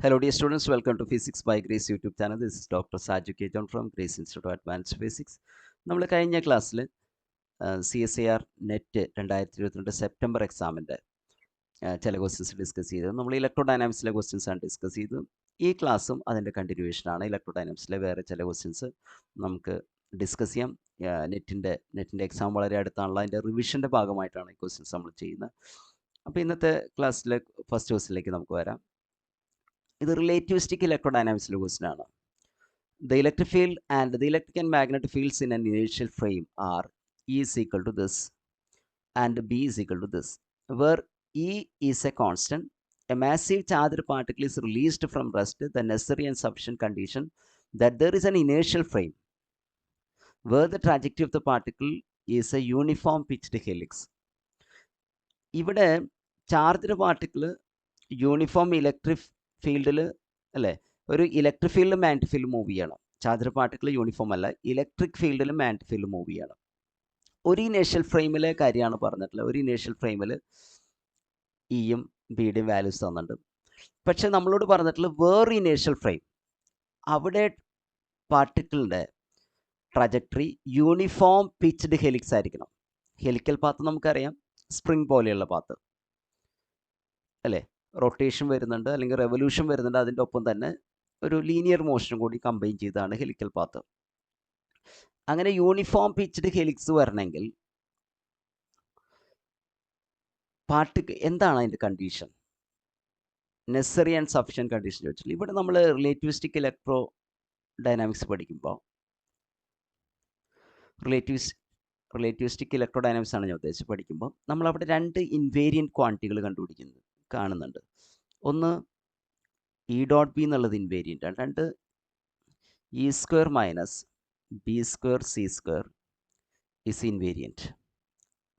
Hello, dear students. Welcome to Physics by Grace YouTube channel. This is Dr. Saju K. John from Grace Institute of Advanced Physics. നമ്മൾ കഴിഞ്ഞ ക്ലാസ്സിൽ CSIR net 2022 September എക്സാമിൻ്റെ ചില questions discuss ചെയ്തു. നമ്മൾ electro ഡൈനാമിക്സിലെ questions ആണ് discuss ചെയ്തു. ഈ ക്ലാസ്സും അതിൻ്റെ കണ്ടിന്യൂവേഷനാണ്. ഇലക്ട്രോ ഡൈനാമിക്സിലെ വേറെ ചില ക്വസ്റ്റ്യൻസ് നമുക്ക് ഡിസ്കസ് ചെയ്യാം. നെറ്റിൻ്റെ എക്സാം വളരെ അടുത്താണല്ലോ. അതിൻ്റെ റിവിഷൻ്റെ ഭാഗമായിട്ടാണ് ഈ ക്വസ്റ്റ്യൻസ് നമ്മൾ ചെയ്യുന്നത്. അപ്പോൾ ഇന്നത്തെ ക്ലാസ്സിലെ ഫസ്റ്റ് ക്വസ്റ്റ്യനിലേക്ക് നമുക്ക് വരാം. ഇത് റിലേറ്റിവിസ്റ്റിക് ഇലക്ട്രോഡൈനാമിക്സിലെ ക്വസ്റ്റ്യൻ ആണ്. The electric field and the electric and magnetic fields in an inertial frame are E is equal to this and B is equal to this, where E is a constant. A massive charged particle is released from rest, the necessary and sufficient condition that there is an inertial frame where the trajectory of the particle is a uniform pitched helix. ഇവിടെ charged particle uniform electric ഫീൽഡിൽ അല്ലേ, ഒരു electric ഫീൽഡിൽ magnetic field move ചെയ്യണം. Charged particle uniform അല്ല, electric ഫീൽഡിൽ magnetic field move ചെയ്യണം. ഒരു ഇനേഷ്യൽ ഫ്രെയിമിലെ കാര്യമാണ് പറഞ്ഞിട്ടുള്ളത്. ഒരു ഇനേഷ്യൽ ഫ്രെയിമിൽ ഇയും ബിയുടെയും വാല്യൂസ് തന്നിട്ടുണ്ട്. പക്ഷെ നമ്മളോട് പറഞ്ഞിട്ടുള്ളത് വേറെ ഇനേഷ്യൽ ഫ്രെയിം, അവിടെ പാർട്ടിക്കിളിൻ്റെ ട്രജക്ടറി യൂണിഫോം പിച്ച്ഡ് ഹെലിക്സ് ആയിരിക്കണം. ഹെലിക്കൽ പാത്ത് നമുക്കറിയാം, സ്പ്രിംഗ് പോലെയുള്ള പാത്ത് അല്ലേ, റൊട്ടേഷൻ വരുന്നുണ്ട് അല്ലെങ്കിൽ റെവല്യൂഷൻ വരുന്നുണ്ട്, അതിൻ്റെ ഒപ്പം തന്നെ ഒരു ലീനിയർ മോഷനും കൂടി കമ്പൈൻ ചെയ്താണ് ഹെലിക്കൽ പാത്ത്. അങ്ങനെ യൂണിഫോം പിച്ച്ഡ് ഹെലിക്സ് വരണമെങ്കിൽ പാർട്ടിക്ക് എന്താണ് അതിൻ്റെ കണ്ടീഷൻ, നെസറി ആൻഡ് സഫിഷ്യൻറ്റ് കണ്ടീഷൻ ചോദിച്ചില്ല. ഇവിടെ നമ്മൾ റിലേറ്റിവിസ്റ്റിക് ഇലക്ട്രോ ഡൈനാമിക്സ് പഠിക്കുമ്പോൾ റിലേറ്റിവിസ്റ്റിക് ഇലക്ട്രോ ഡൈനാമിക്സ് ആണ് ഞാൻ ഉദ്ദേശിച്ച് പഠിക്കുമ്പോൾ നമ്മളവിടെ രണ്ട് ഇൻവേരിയൻറ്റ് ക്വാണ്ടിറ്റികൾ കാണുന്നുണ്ട്. ഒന്ന് ഇ ഡോട്ട് ബി എന്നുള്ളത് ഇൻവേരിയൻ്റ് ആണ്. രണ്ട് E square minus B square C square is invariant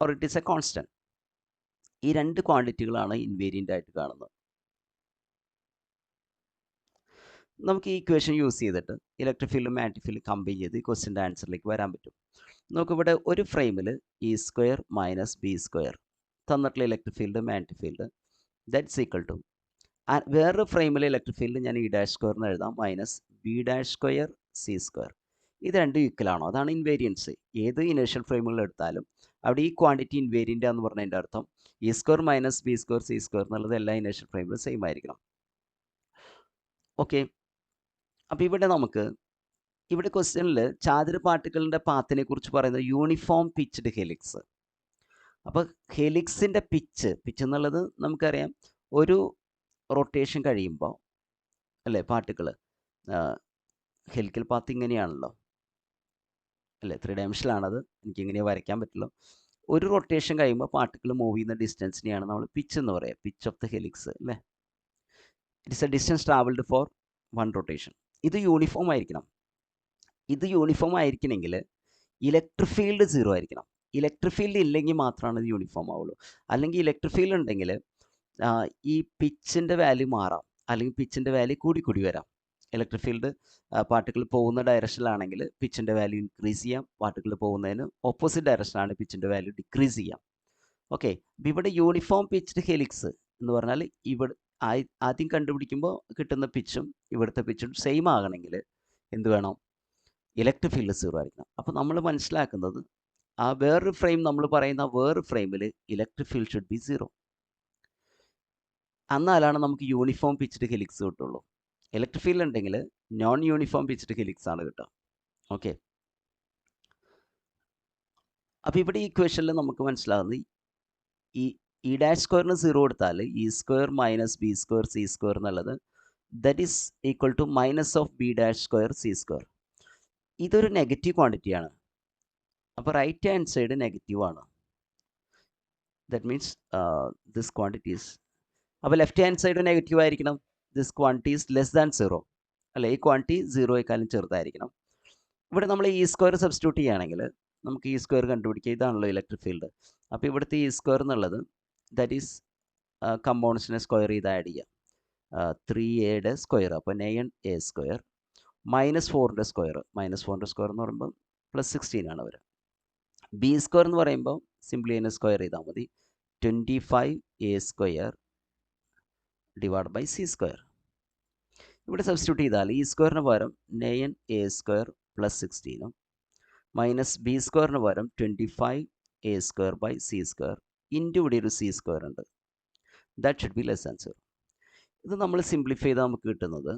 or it is a constant. ഈ രണ്ട് ക്വാണ്ടിറ്റികളാണ് ഇൻവേരിയൻ്റ് ആയിട്ട് കാണുന്നത്. നമുക്ക് ഈ ഇക്വേഷൻ യൂസ് ചെയ്തിട്ട് ഇലക്ട്രിക് ഫീൽഡും മാഗ്നറ്റിക് ഫീൽഡും കമ്പൈൻ ചെയ്ത് ഈ ക്വസ്റ്റ്യൻ്റെ ആൻസറിലേക്ക് വരാൻ പറ്റും. നമുക്കിവിടെ ഒരു ഫ്രെയിമിൽ E square minus B square തന്നിട്ടുള്ള electric field magnetic field that's equal to, വേറൊരു ഫ്രെയിമിലെ ഇലക്ട്രിക് ഫീൽഡ് ഞാൻ ഇ ഡാഷ് സ്ക്വയർ എന്ന് എഴുതാം, minus B dash square C square. ഇത് രണ്ടും ഈക്വൽ ആണോ? അതാണ് ഇൻവേരിയൻസ്. ഏത് ഇനേഷ്യൽ ഫ്രെയിമുകൾ എടുത്താലും അവിടെ ഈ ക്വാണ്ടിറ്റി ഇൻവേരിയൻ്റ് എന്ന് പറഞ്ഞതിൻ്റെ അർത്ഥം E square minus B square C square എന്നുള്ളത് എല്ലാ ഇനേഷ്യൽ ഫ്രെയിമിലും സെയിം ആയിരിക്കണം. ഓക്കെ, അപ്പോൾ ഇവിടെ ക്വസ്റ്റ്യനിൽ ചാർജ്ഡ് പാർട്ടിക്കിളിൻ്റെ പാത്തിനെ കുറിച്ച് പറയുന്നത് യൂണിഫോം പിച്ച്ഡ് ഹെലിക്സ്. അപ്പോൾ ഹെലിക്സിൻ്റെ പിച്ച് എന്നുള്ളത് നമുക്കറിയാം, ഒരു റൊട്ടേഷൻ കഴിയുമ്പോൾ അല്ലേ പാർട്ടിക്കിൾ ഹെലിക്കൽ പാത്ത് ഇങ്ങനെയാണല്ലോ അല്ലേ, 3 ഡയമെൻഷനിലാണത്, എനിക്കിങ്ങനെ വരയ്ക്കാൻ പറ്റുള്ളൂ. ഒരു റൊട്ടേഷൻ കഴിയുമ്പോൾ പാർട്ടിക്കിൾ മൂവ് ചെയ്യുന്ന ഡിസ്റ്റൻസിനെയാണ് നമ്മൾ പിച്ച് എന്ന് പറയുക, പിച്ച് ഓഫ് ദ ഹെലിക്സ് അല്ലേ. It is a distance travelled for 1 rotation. ഇത് യൂണിഫോം ആയിരിക്കണം. ഇത് യൂണിഫോം ആയിരിക്കണമെങ്കിൽ ഇലക്ട്രിക് ഫീൽഡ് 0 ആയിരിക്കണം. ഇലക്ട്രിക് ഫീൽഡ് ഇല്ലെങ്കിൽ മാത്രമാണ് ഇത് യൂണിഫോം ആവുള്ളൂ. അല്ലെങ്കിൽ ഇലക്ട്രിക് ഫീൽഡ് ഉണ്ടെങ്കിൽ ഈ പിച്ചിൻ്റെ വാല്യൂ മാറാം, അല്ലെങ്കിൽ പിച്ചിൻ്റെ വാല്യൂ കൂടി വരാം. ഇലക്ട്രിക് ഫീൽഡ് പാർട്ടിക്കിൾ പോകുന്ന ഡയറക്ഷനിലാണെങ്കിൽ പിച്ചിൻ്റെ വാല്യൂ ഇൻക്രീസ് ചെയ്യാം, പാർട്ടിക്കിൾ പോകുന്നതിന് ഓപ്പോസിറ്റ് ഡയറക്ഷനാണ് പിച്ചിൻ്റെ വാല്യൂ ഡിക്രീസ് ചെയ്യാം. ഓക്കെ, അപ്പോൾ ഇവിടെ യൂണിഫോം പിച്ച്ഡ് ഹെലിക്സ് എന്ന് പറഞ്ഞാൽ ഇവിടെ ആദ്യം കണ്ടുപിടിക്കുമ്പോൾ കിട്ടുന്ന പിച്ചും ഇവിടുത്തെ പിച്ചും സെയിം ആകണമെങ്കിൽ എന്ത് വേണം? ഇലക്ട്രിക് ഫീൽഡ് 0 ആയിരിക്കണം. അപ്പോൾ നമ്മൾ മനസ്സിലാക്കുന്നത് ആ വേറൊരു ഫ്രെയിം, നമ്മൾ പറയുന്ന വേറൊരു ഫ്രെയിമിൽ ഇലക്ട്രിക് ഫീൽഡ് ഷുഡ് ബി 0. എന്നാലാണ് നമുക്ക് യൂണിഫോം പിച്ച്ഡ് ഹെലിക്സ് കിട്ടുള്ളൂ. ഇലക്ട്രിക് ഫീൽഡ് ഉണ്ടെങ്കിൽ നോൺ യൂണിഫോം പിച്ച്ഡ് ഹെലിക്സ് ആണ് കിട്ടുക. ഓക്കെ, അപ്പോൾ ഇവിടെ ഈ ഇക്വേഷനിൽ നമുക്ക് മനസ്സിലാകുന്നത് ഈ ഇ ഡാഷ് സ്ക്വയറിന് 0 കൊടുത്താൽ E square minus B square C square എന്നുള്ളത് that is equal to minus of B dash square C square. ഇതൊരു നെഗറ്റീവ് ക്വാണ്ടിറ്റിയാണ്. അപ്പോൾ റൈറ്റ് ഹാൻഡ് സൈഡ് നെഗറ്റീവ് ആണ്. ദറ്റ് മീൻസ് ദിസ് ക്വാണ്ടിറ്റീസ്, അപ്പോൾ ലെഫ്റ്റ് ഹാൻഡ് സൈഡ് നെഗറ്റീവ് ആയിരിക്കണം. This quantity is less than 0 അല്ലേ, ഈ quantity 0യേക്കാളും ചെറുതായിരിക്കണം. ഇവിടെ നമ്മൾ ഈ സ്ക്വയർ സബ്സ്റ്റിറ്റ്യൂട്ട് ചെയ്യുകയാണെങ്കിൽ നമുക്ക് ഈ സ്ക്വയർ കണ്ടുപിടിക്കുക. ഇതാണല്ലോ ഇലക്ട്രിക് ഫീൽഡ്. അപ്പോൾ ഇവിടുത്തെ ഈ സ്ക്വയർ എന്നുള്ളത് ദാറ്റ് ഈസ് കമ്പൗണ്ട്സിനെ സ്ക്വയർ ചെയ്ത് ആഡ് ചെയ്യുക. 3a സ്ക്വയർ, അപ്പോൾ 9a സ്ക്വയർ മൈനസ് 4ൻ്റെ സ്ക്വയർ എന്ന് പറയുമ്പോൾ +16 ആണ് വരിക. ബി സ്ക്വയർ എന്ന് പറയുമ്പോൾ സിംപ്ലി അതിനെ സ്ക്വയർ ചെയ്താൽ മതി. 25a square divide by C square. ഇവിടെ സബ്സ്റ്റിറ്റ്യൂട്ട് ചെയ്താൽ ഈ സ്ക്വയറിന് പകരം 9a² + 16 മൈനസ് ബി സ്ക്വയറിന് പകരം 25a² / c² ഇവിടെ ഒരു c² ഉണ്ട്. That should be less than 0. ഇത് നമ്മൾ സിംപ്ലിഫൈ ചെയ്താൽ നമുക്ക് കിട്ടുന്നത്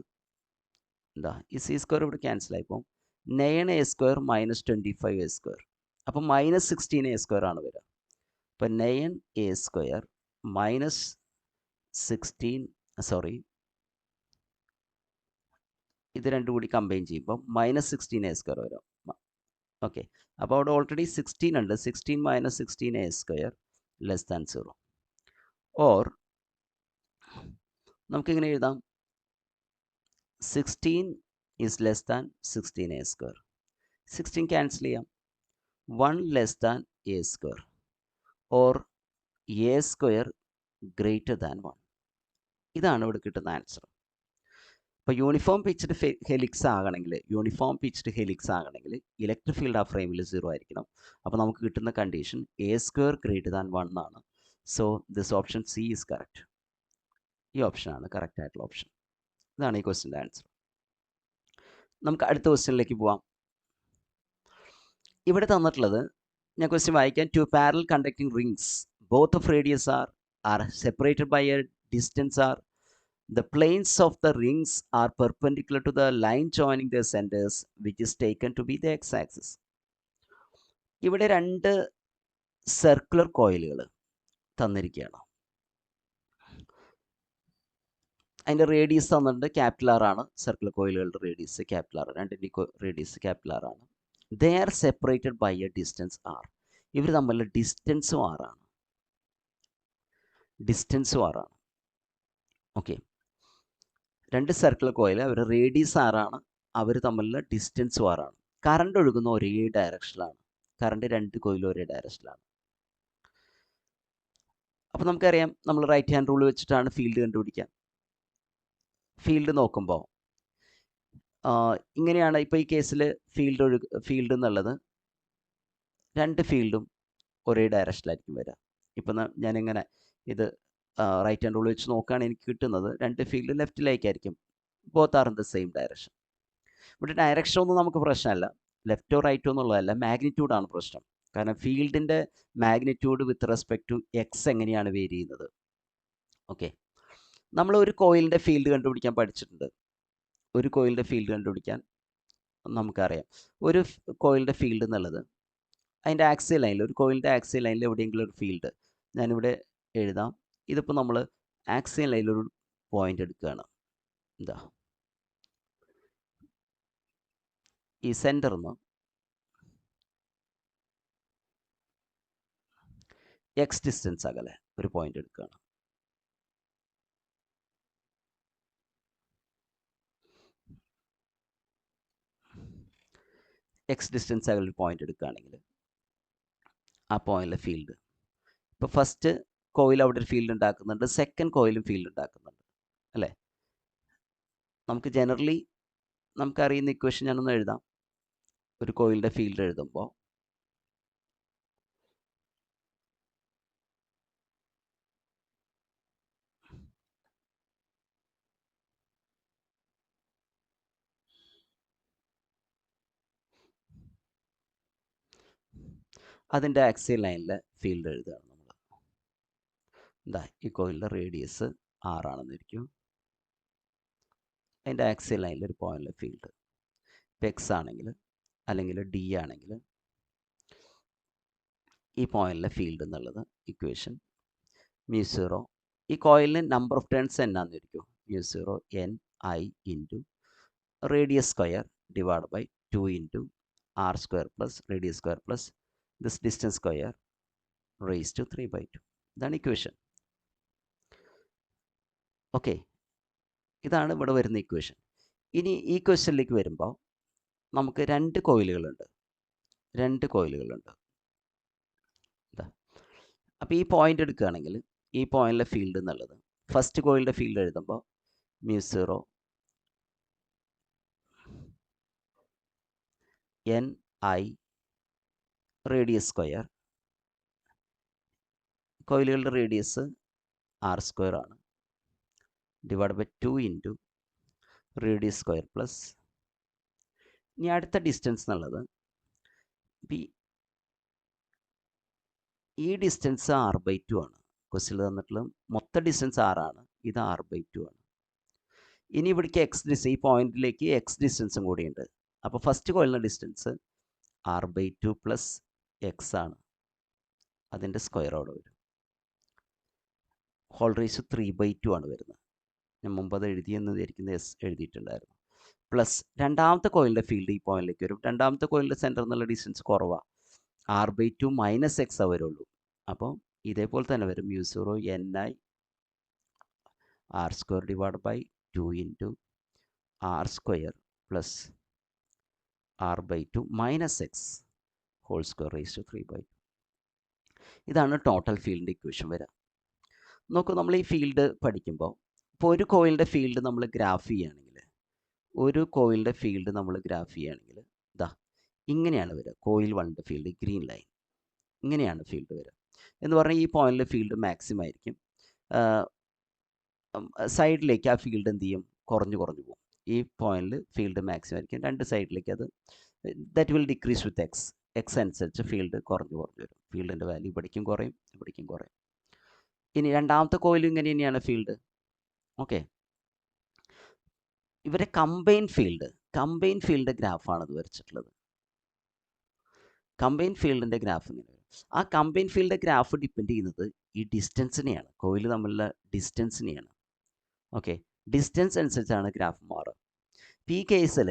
എന്താ, ഈ c² ഇവിടെ ക്യാൻസൽ ആയിപ്പോൾ 9a² - 25a². അപ്പം -16a² ആണ് വരിക. അപ്പം 9a² - 16 ഇത് രണ്ടും കൂടി കമ്പൈൻ ചെയ്യുമ്പോൾ -16a² വരും. ഓക്കെ, അപ്പോൾ അവിടെ ഓൾറെഡി 16 ഉണ്ട്. 16 - 16a² ലെസ് ദാൻ 0. ഓർ നമുക്കിങ്ങനെ എഴുതാം, 16 is less than 16a². 16 cancel ചെയ്യാം. 1 less than a². Or a² greater than 1. ഇതാണ് ഇവിടെ കിട്ടുന്ന ആൻസർ. അപ്പോൾ യൂണിഫോം പിച്ച്ഡ് ഹെലിക്സ് ആകണമെങ്കിൽ ഇലക്ട്രിക് ഫീൽഡ് ആ ഫ്രെയിമിൽ 0 ആയിരിക്കണം. അപ്പോൾ നമുക്ക് കിട്ടുന്ന കണ്ടീഷൻ a² ഗ്രേറ്റർ ദാൻ 1 ആണ്. So this option C is correct. ഈ ഓപ്ഷനാണ് കറക്റ്റ് ആയിട്ടുള്ള ഓപ്ഷൻ. ഇതാണ് ഈ ക്വസ്റ്റിൻ്റെ ആൻസർ. നമുക്ക് അടുത്ത ക്വസ്റ്റ്യനിലേക്ക് പോവാം. ഇവിടെ തന്നിട്ടുള്ളത്, ഞാൻ ക്വസ്റ്റ്യൻ വായിക്കാം. 2 parallel conducting rings, both of radius R separated by a distance R. The planes of the rings are perpendicular to the line joining their centers, which is taken to be the x-axis. ഇവിടെ രണ്ട് circular കോയിലുകൾ തന്നിരിക്കുകയാണ്. അതിൻ്റെ radius തന്നിട്ടുണ്ട്, capital R ആണ്. Circular കോയിലുകളുടെ radius capital R, രണ്ടിൻ്റെ radius capital R ആണ്. They are separated by a distance R. ഇവർ തമ്മിലുള്ള ഡിസ്റ്റൻസും ആറാണ്. ഓക്കെ, രണ്ട് സർക്കിൾ കോയിൽ, അവരുടെ റേഡിയസ് ആറാണ്, അവർ തമ്മിലുള്ള ഡിസ്റ്റൻസ് ആറാണ്. കറണ്ട് ഒഴുകുന്ന ഒരേ ഡയറക്ഷനിലാണ്. കറണ്ട് രണ്ട് കോയിലും ഒരേ ഡയറക്ഷനിലാണ്. അപ്പോൾ നമുക്കറിയാം, നമ്മൾ റൈറ്റ് ഹാൻഡ് റൂൾ വെച്ചിട്ടാണ് ഫീൽഡ് കണ്ടുപിടിക്കുക. ഫീൽഡ് നോക്കുമ്പോൾ ഇങ്ങനെയാണ്. ഇപ്പോൾ ഈ കേസിൽ ഫീൽഡ് എന്നുള്ളത് രണ്ട് ഫീൽഡും ഒരേ ഡയറക്ഷനിലായിരിക്കും വരിക. ഇപ്പം ഞാനിങ്ങനെ ഇത് റൈറ്റ് ഹാൻഡ് റൂൾ വെച്ച് നോക്കുകയാണെങ്കിൽ എനിക്ക് കിട്ടുന്നത് രണ്ട് ഫീൽഡ് ലെഫ്റ്റിലേക്കായിരിക്കും. Both are in the same direction. ഇവിടെ ഡയറക്ഷൻ ഒന്നും നമുക്ക് പ്രശ്നമല്ല, ലെഫ്റ്റോ റൈറ്റോ എന്നുള്ളതല്ല, മാഗ്നിറ്റ്യൂഡാണ് പ്രശ്നം. കാരണം ഫീൽഡിൻ്റെ magnitude with respect to X എങ്ങനെയാണ് വേരി ചെയ്യുന്നത്. ഓക്കെ, നമ്മൾ ഒരു കോയിലിൻ്റെ ഫീൽഡ് കണ്ടുപിടിക്കാൻ പഠിച്ചിട്ടുണ്ട്. ഒരു കോയിലിൻ്റെ ഫീൽഡ് കണ്ടുപിടിക്കാൻ നമുക്കറിയാം, ഒരു കോയിലിൻ്റെ ഫീൽഡ് എന്നുള്ളത് അതിൻ്റെ ആക്സിയൽ ലൈനിൽ, ഒരു കോയിലിൻ്റെ ആക്സിയൽ ലൈനിൽ എവിടെയെങ്കിലും ഒരു ഫീൽഡ് ഞാനിവിടെ എഴുതാം. ഇതിപ്പോൾ നമ്മൾ ആക്സിയൽ ലൈനിലൊരു പോയിന്റ് എടുക്കുകയാണ്. എന്താ, ഈ സെൻറ്ററിന്ന് എക്സ് ഡിസ്റ്റൻസ് അകലെ ഒരു പോയിന്റ് എടുക്കുകയാണ്. എക്സ് ഡിസ്റ്റൻസ് അകലെ ഒരു പോയിന്റ് എടുക്കുകയാണെങ്കിൽ ആ പോയിന്റിലെ ഫീൽഡ്, ഇപ്പോൾ ഫസ്റ്റ് കോയിൽ അവിടെ ഒരു ഫീൽഡ് ഉണ്ടാക്കുന്നുണ്ട്, സെക്കൻഡ് കോയിലും ഫീൽഡ് ഉണ്ടാക്കുന്നുണ്ട് അല്ലേ. നമുക്ക് ജനറലി നമുക്കറിയുന്ന ഇക്വേഷൻ ഞാനൊന്ന് എഴുതാം. ഒരു കോയിലിൻ്റെ ഫീൽഡ് എഴുതുമ്പോൾ അതിൻ്റെ ആക്സിയൽ ലൈനിലെ ഫീൽഡ് എഴുതുകയാണ് നമ്മൾ. എന്താ, ഈ കോയിലിൻ്റെ റേഡിയസ് ആറാണെന്നിരിക്കും. അതിൻ്റെ ആക്സിയൽ ലൈനിൽ ഒരു പോയിന്റിലെ ഫീൽഡ് ഇപ്പോൾ എക്സ് ആണെങ്കിൽ അല്ലെങ്കിൽ ഡി ആണെങ്കിൽ ഈ പോയിന്റിലെ ഫീൽഡ് എന്നുള്ളത് ഇക്വേഷൻ μ0. ഈ കോയിലിന് നമ്പർ ഓഫ് ടേൺസ് എന്നാന്നിരിക്കും, μ0 n I into radius square divide by 2 into r² plus radius square plus this distance square raise to 3/2. ഇതാണ് ഇക്വേഷൻ. ഓക്കെ, ഇതാണ് ഇവിടെ വരുന്ന ഇക്വേഷൻ. ഇനി ഈ ക്വസ്റ്റ്യനിലേക്ക് വരുമ്പോൾ നമുക്ക് രണ്ട് കോയിലുകളുണ്ട്. അപ്പോൾ ഈ പോയിന്റ് എടുക്കുകയാണെങ്കിൽ ഈ പോയിന്റിലെ ഫീൽഡ് എന്നുള്ളത് ഫസ്റ്റ് കോയിലിൻ്റെ ഫീൽഡ് എഴുതുമ്പോൾ μ0 n I റേഡിയസ് സ്ക്വയർ, കോയിലുകളുടെ റേഡിയസ് r² ആണ്, divide by 2 into radius square plus ഇനി അടുത്ത ഡിസ്റ്റൻസ് എന്നുള്ളത് ഈ ഡിസ്റ്റൻസ് r/2 ആണ്. ക്വസ്റ്റ്യനിൽ തന്നിട്ടുള്ള മൊത്തം ഡിസ്റ്റൻസ് ആണ്, ഇത് r/2 ആണ്. ഇനി ഇവിടേക്ക് ഈ പോയിന്റിലേക്ക് എക്സ് ഡിസ്റ്റൻസും കൂടിയുണ്ട്. അപ്പോൾ ഫസ്റ്റ് കോയിലിൻ്റെ ഡിസ്റ്റൻസ് r/2 പ്ലസ് എക്സ് ആണ്. അതിൻ്റെ സ്ക്വയർ അവിടെ വരും. ഹോൾ റേസ് 3/2 ആണ് വരുന്നത്. ഞാൻ മുമ്പ് അത് എഴുതിയെന്ന് വിചാരിക്കുന്നത് എസ് എഴുതിയിട്ടുണ്ടായിരുന്നു. പ്ലസ് രണ്ടാമത്തെ കോയിലിൻ്റെ ഫീൽഡ് ഈ പോയിന്റിലേക്ക് വരും. രണ്ടാമത്തെ കോയിലിൻ്റെ സെൻറ്റർ എന്നുള്ള ഡിസ്റ്റൻസ് കുറവാണ്. r/2 മൈനസ് എക്സ് വരുള്ളൂ. അപ്പോൾ ഇതേപോലെ തന്നെ വരും μ0 ni r² divide by 2 into r² plus r/2 minus X whole square raise to 3/2. ഇതാണ് ടോട്ടൽ ഫീൽഡിൻ്റെ ഇക്വേഷൻ വരിക. നോക്കൂ, നമ്മൾ ഈ ഫീൽഡ് പഠിക്കുമ്പോൾ ഇപ്പോൾ ഒരു കോയിലിൻ്റെ ഫീൽഡ് നമ്മൾ ഗ്രാഫ് ചെയ്യുകയാണെങ്കിൽ ഇതാ ഇങ്ങനെയാണ് വരിക. കോയിൽ 1ൻ്റെ ഫീൽഡ് ഗ്രീൻ ലൈൻ ഇങ്ങനെയാണ് ഫീൽഡ് വരിക. എന്ന് പറഞ്ഞാൽ ഈ പോയിന്റിൽ ഫീൽഡ് മാക്സിമം ആയിരിക്കും. സൈഡിലേക്ക് ആ ഫീൽഡ് എന്ത് ചെയ്യും? കുറഞ്ഞു പോകും. ഈ പോയിന്റിൽ ഫീൽഡ് മാക്സിമം ആയിരിക്കും. രണ്ട് സൈഡിലേക്ക് അത് that will decrease with X അനുസരിച്ച് ഫീൽഡ് കുറഞ്ഞു വരും. ഫീൽഡിൻ്റെ വാല്യൂ ഇവിടേക്കും കുറയും. ഇനി രണ്ടാമത്തെ കോയിലും ഇങ്ങനെ തന്നെയാണ് ഫീൽഡ്. ഓക്കെ, ഇവരെ കമ്പൈൻ ഫീൽഡ് ഗ്രാഫാണ് ഇത് വരച്ചിട്ടുള്ളത്. കമ്പൈൻ ഫീൽഡിൻ്റെ ഗ്രാഫ് ഇങ്ങനെ വരും. ആ കമ്പൈൻ ഫീൽഡിൻ്റെ ഗ്രാഫ് ഡിപ്പെൻഡ് ചെയ്യുന്നത് ഈ ഡിസ്റ്റൻസിനെയാണ്, കോയിൽ തമ്മിലുള്ള ഡിസ്റ്റൻസിനെയാണ്. ഓക്കെ, ഡിസ്റ്റൻസ് അനുസരിച്ചാണ് ഗ്രാഫ് മാറുക. ഈ കേസിൽ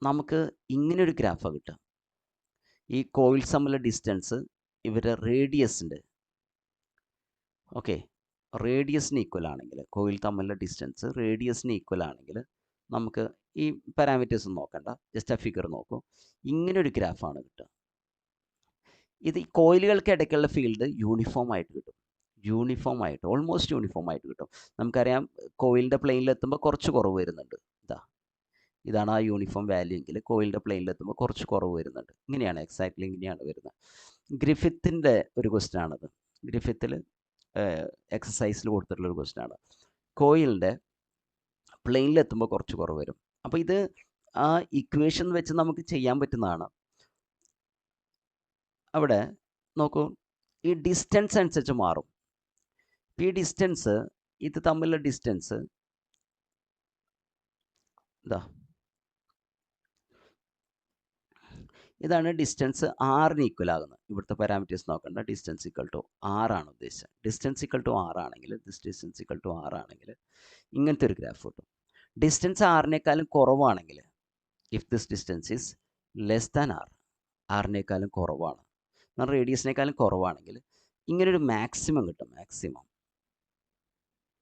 നമുക്ക് ഇങ്ങനൊരു ഗ്രാഫാണ് കിട്ടുക. ഈ കോയിൽസ് തമ്മിലുള്ള ഡിസ്റ്റൻസ് ഇവരുടെ റേഡിയസിൻ്റെ റേഡിയസിന് ഈക്വൽ ആണെങ്കിൽ, കോയിൽ തമ്മിലുള്ള ഡിസ്റ്റൻസ് റേഡിയസിന് ഈക്വൽ ആണെങ്കിൽ നമുക്ക് ഈ പാരാമീറ്റേഴ്സ് നോക്കണ്ട, ജസ്റ്റ് ആ ഫിഗർ നോക്കൂ. ഇങ്ങനൊരു ഗ്രാഫാണ് കിട്ടുക. ഇത് ഈ കോയിലുകൾക്ക് ഇടയ്ക്കുള്ള ഫീൽഡ് യൂണിഫോം ആയിട്ട് കിട്ടും. ഓൾമോസ്റ്റ് യൂണിഫോം ആയിട്ട് കിട്ടും. നമുക്കറിയാം കോയിലിൻ്റെ പ്ലെയിനിലെത്തുമ്പോൾ കുറച്ച് കുറവ് വരുന്നുണ്ട്. ഇതാണ് ആ യൂണിഫോം വാല്യൂ എങ്കിൽ കോയിലിൻ്റെ പ്ലെയിനിലെത്തുമ്പോൾ കുറച്ച് കുറവ് വരുന്നുണ്ട്. ഇങ്ങനെയാണ് എക്സാക്ട്ലി ഇങ്ങനെയാണ് വരുന്നത്. ഗ്രിഫിത്തിൻ്റെ ഒരു ക്വസ്റ്റ്യൻ ആണത്. ഗ്രിഫിത്തിൽ എക്സസൈസിൽ കൊടുത്തിട്ടുള്ളൊരു ക്വസ്റ്റ്യൻ ആണ്. കോയിലിൻ്റെ പ്ലെയിനിലെത്തുമ്പോൾ കുറച്ച് കുറവ് വരും. അപ്പോൾ ഇത് ആ ഇക്വേഷൻ വെച്ച് നമുക്ക് ചെയ്യാൻ പറ്റുന്നതാണ്. അവിടെ നോക്കൂ, ഈ ഡിസ്റ്റൻസ് അനുസരിച്ച് മാറും. ഈ ഡിസ്റ്റൻസ് ഇത് തമ്മിലുള്ള ഡിസ്റ്റൻസ് ഇതാണ് ഡിസ്റ്റൻസ് ആറിന് ഈക്വൽ ആകുന്നത്. ഇവിടുത്തെ പാരാമീറ്റേഴ്സ് നോക്കണ്ട, ഡിസ്റ്റൻസ് ഈക്വൽ ടു ആറാണ് ഉദ്ദേശിച്ചത്. ഡിസ്റ്റൻസ് ഈക്വൽ ടു ആറാണെങ്കിൽ ഇങ്ങനത്തെ ഒരു ഗ്രാഫ് കിട്ടും. ഡിസ്റ്റൻസ് ആറിനേക്കാളും കുറവാണെങ്കിൽ, if this distance is less than ആറിനേക്കാളും കുറവാണ്, റേഡിയസിനേക്കാളും കുറവാണെങ്കിൽ ഇങ്ങനൊരു മാക്സിമം കിട്ടും.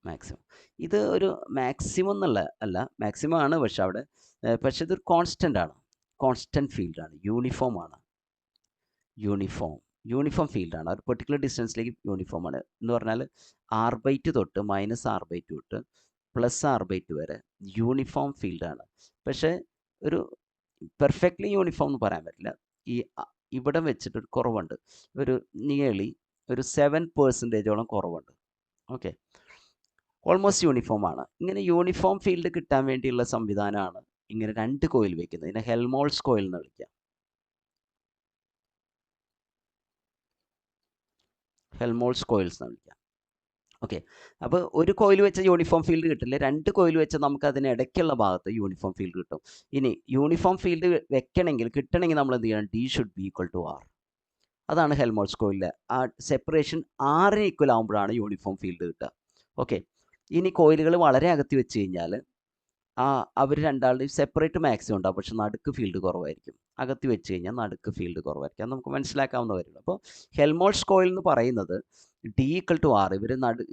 മാക്സിമം ഇത് ഒരു മാക്സിമം എന്നുള്ള അല്ല, മാക്സിമം ആണ്, പക്ഷെ ഇതൊരു കോൺസ്റ്റൻറ്റ് ഫീൽഡാണ്, യൂണിഫോം ഫീൽഡാണ്. ഒരു പെർട്ടിക്കുലർ ഡിസ്റ്റൻസിലേക്ക് യൂണിഫോം ആണ് എന്ന് പറഞ്ഞാൽ r/2 തൊട്ട് മൈനസ് r/2 തൊട്ട് പ്ലസ് r/2 വരെ യൂണിഫോം ഫീൽഡാണ്. പക്ഷേ ഒരു പെർഫെക്റ്റ്ലി യൂണിഫോം എന്ന് പറയാൻ പറ്റില്ല. ഇവിടെ വെച്ചിട്ടൊരു കുറവുണ്ട്, ഒരു നിയർലി ഒരു 7% കുറവുണ്ട്. ഓക്കെ, ഓൾമോസ്റ്റ് യൂണിഫോം ആണ്. ഇങ്ങനെ യൂണിഫോം ഫീൽഡ് കിട്ടാൻ വേണ്ടിയുള്ള സംവിധാനമാണ് ഇങ്ങനെ രണ്ട് കോയിൽ വെക്കുന്നത്. ഇതിനെ ഹെൽമോൾട്ട്സ് കോയിൽ എന്ന് വിളിക്കാം. ഓക്കെ, അപ്പോൾ ഒരു കോയിൽ വെച്ച യൂണിഫോം ഫീൽഡ് കിട്ടില്ല, രണ്ട് കോയിൽ വെച്ച് നമുക്ക് അതിനിടയ്ക്കുള്ള ഭാഗത്ത് യൂണിഫോം ഫീൽഡ് കിട്ടും. ഇനി യൂണിഫോം ഫീൽഡ് കിട്ടണമെങ്കിൽ നമ്മൾ എന്ത് ചെയ്യണം? D should be equal to R. അതാണ് ഹെൽമോൾട്ട്സ് കോയിലിലെ ആ സെപ്പറേഷൻ. ആറിന് ഈക്വൽ ആകുമ്പോഴാണ് യൂണിഫോം ഫീൽഡ് കിട്ടുക. ഓക്കെ, ഇനി കോയിലുകൾ വളരെ അകത്തി വെച്ച് കഴിഞ്ഞാൽ അവർ രണ്ടാളുടെയും സെപ്പറേറ്റ് മാക്സിമം ഉണ്ടാവും, പക്ഷെ നടുക്ക് ഫീൽഡ് കുറവായിരിക്കും. അകത്തി വെച്ച് കഴിഞ്ഞാൽ നടുക്ക് ഫീൽഡ് കുറവായിരിക്കും. അത് നമുക്ക് മനസ്സിലാക്കാവുന്ന കാര്യമുള്ളൂ. അപ്പോൾ ഹെൽമോൾട്ട്സ് കോയിൽ എന്ന് പറയുന്നത് D ഈക്വൽ ടു R,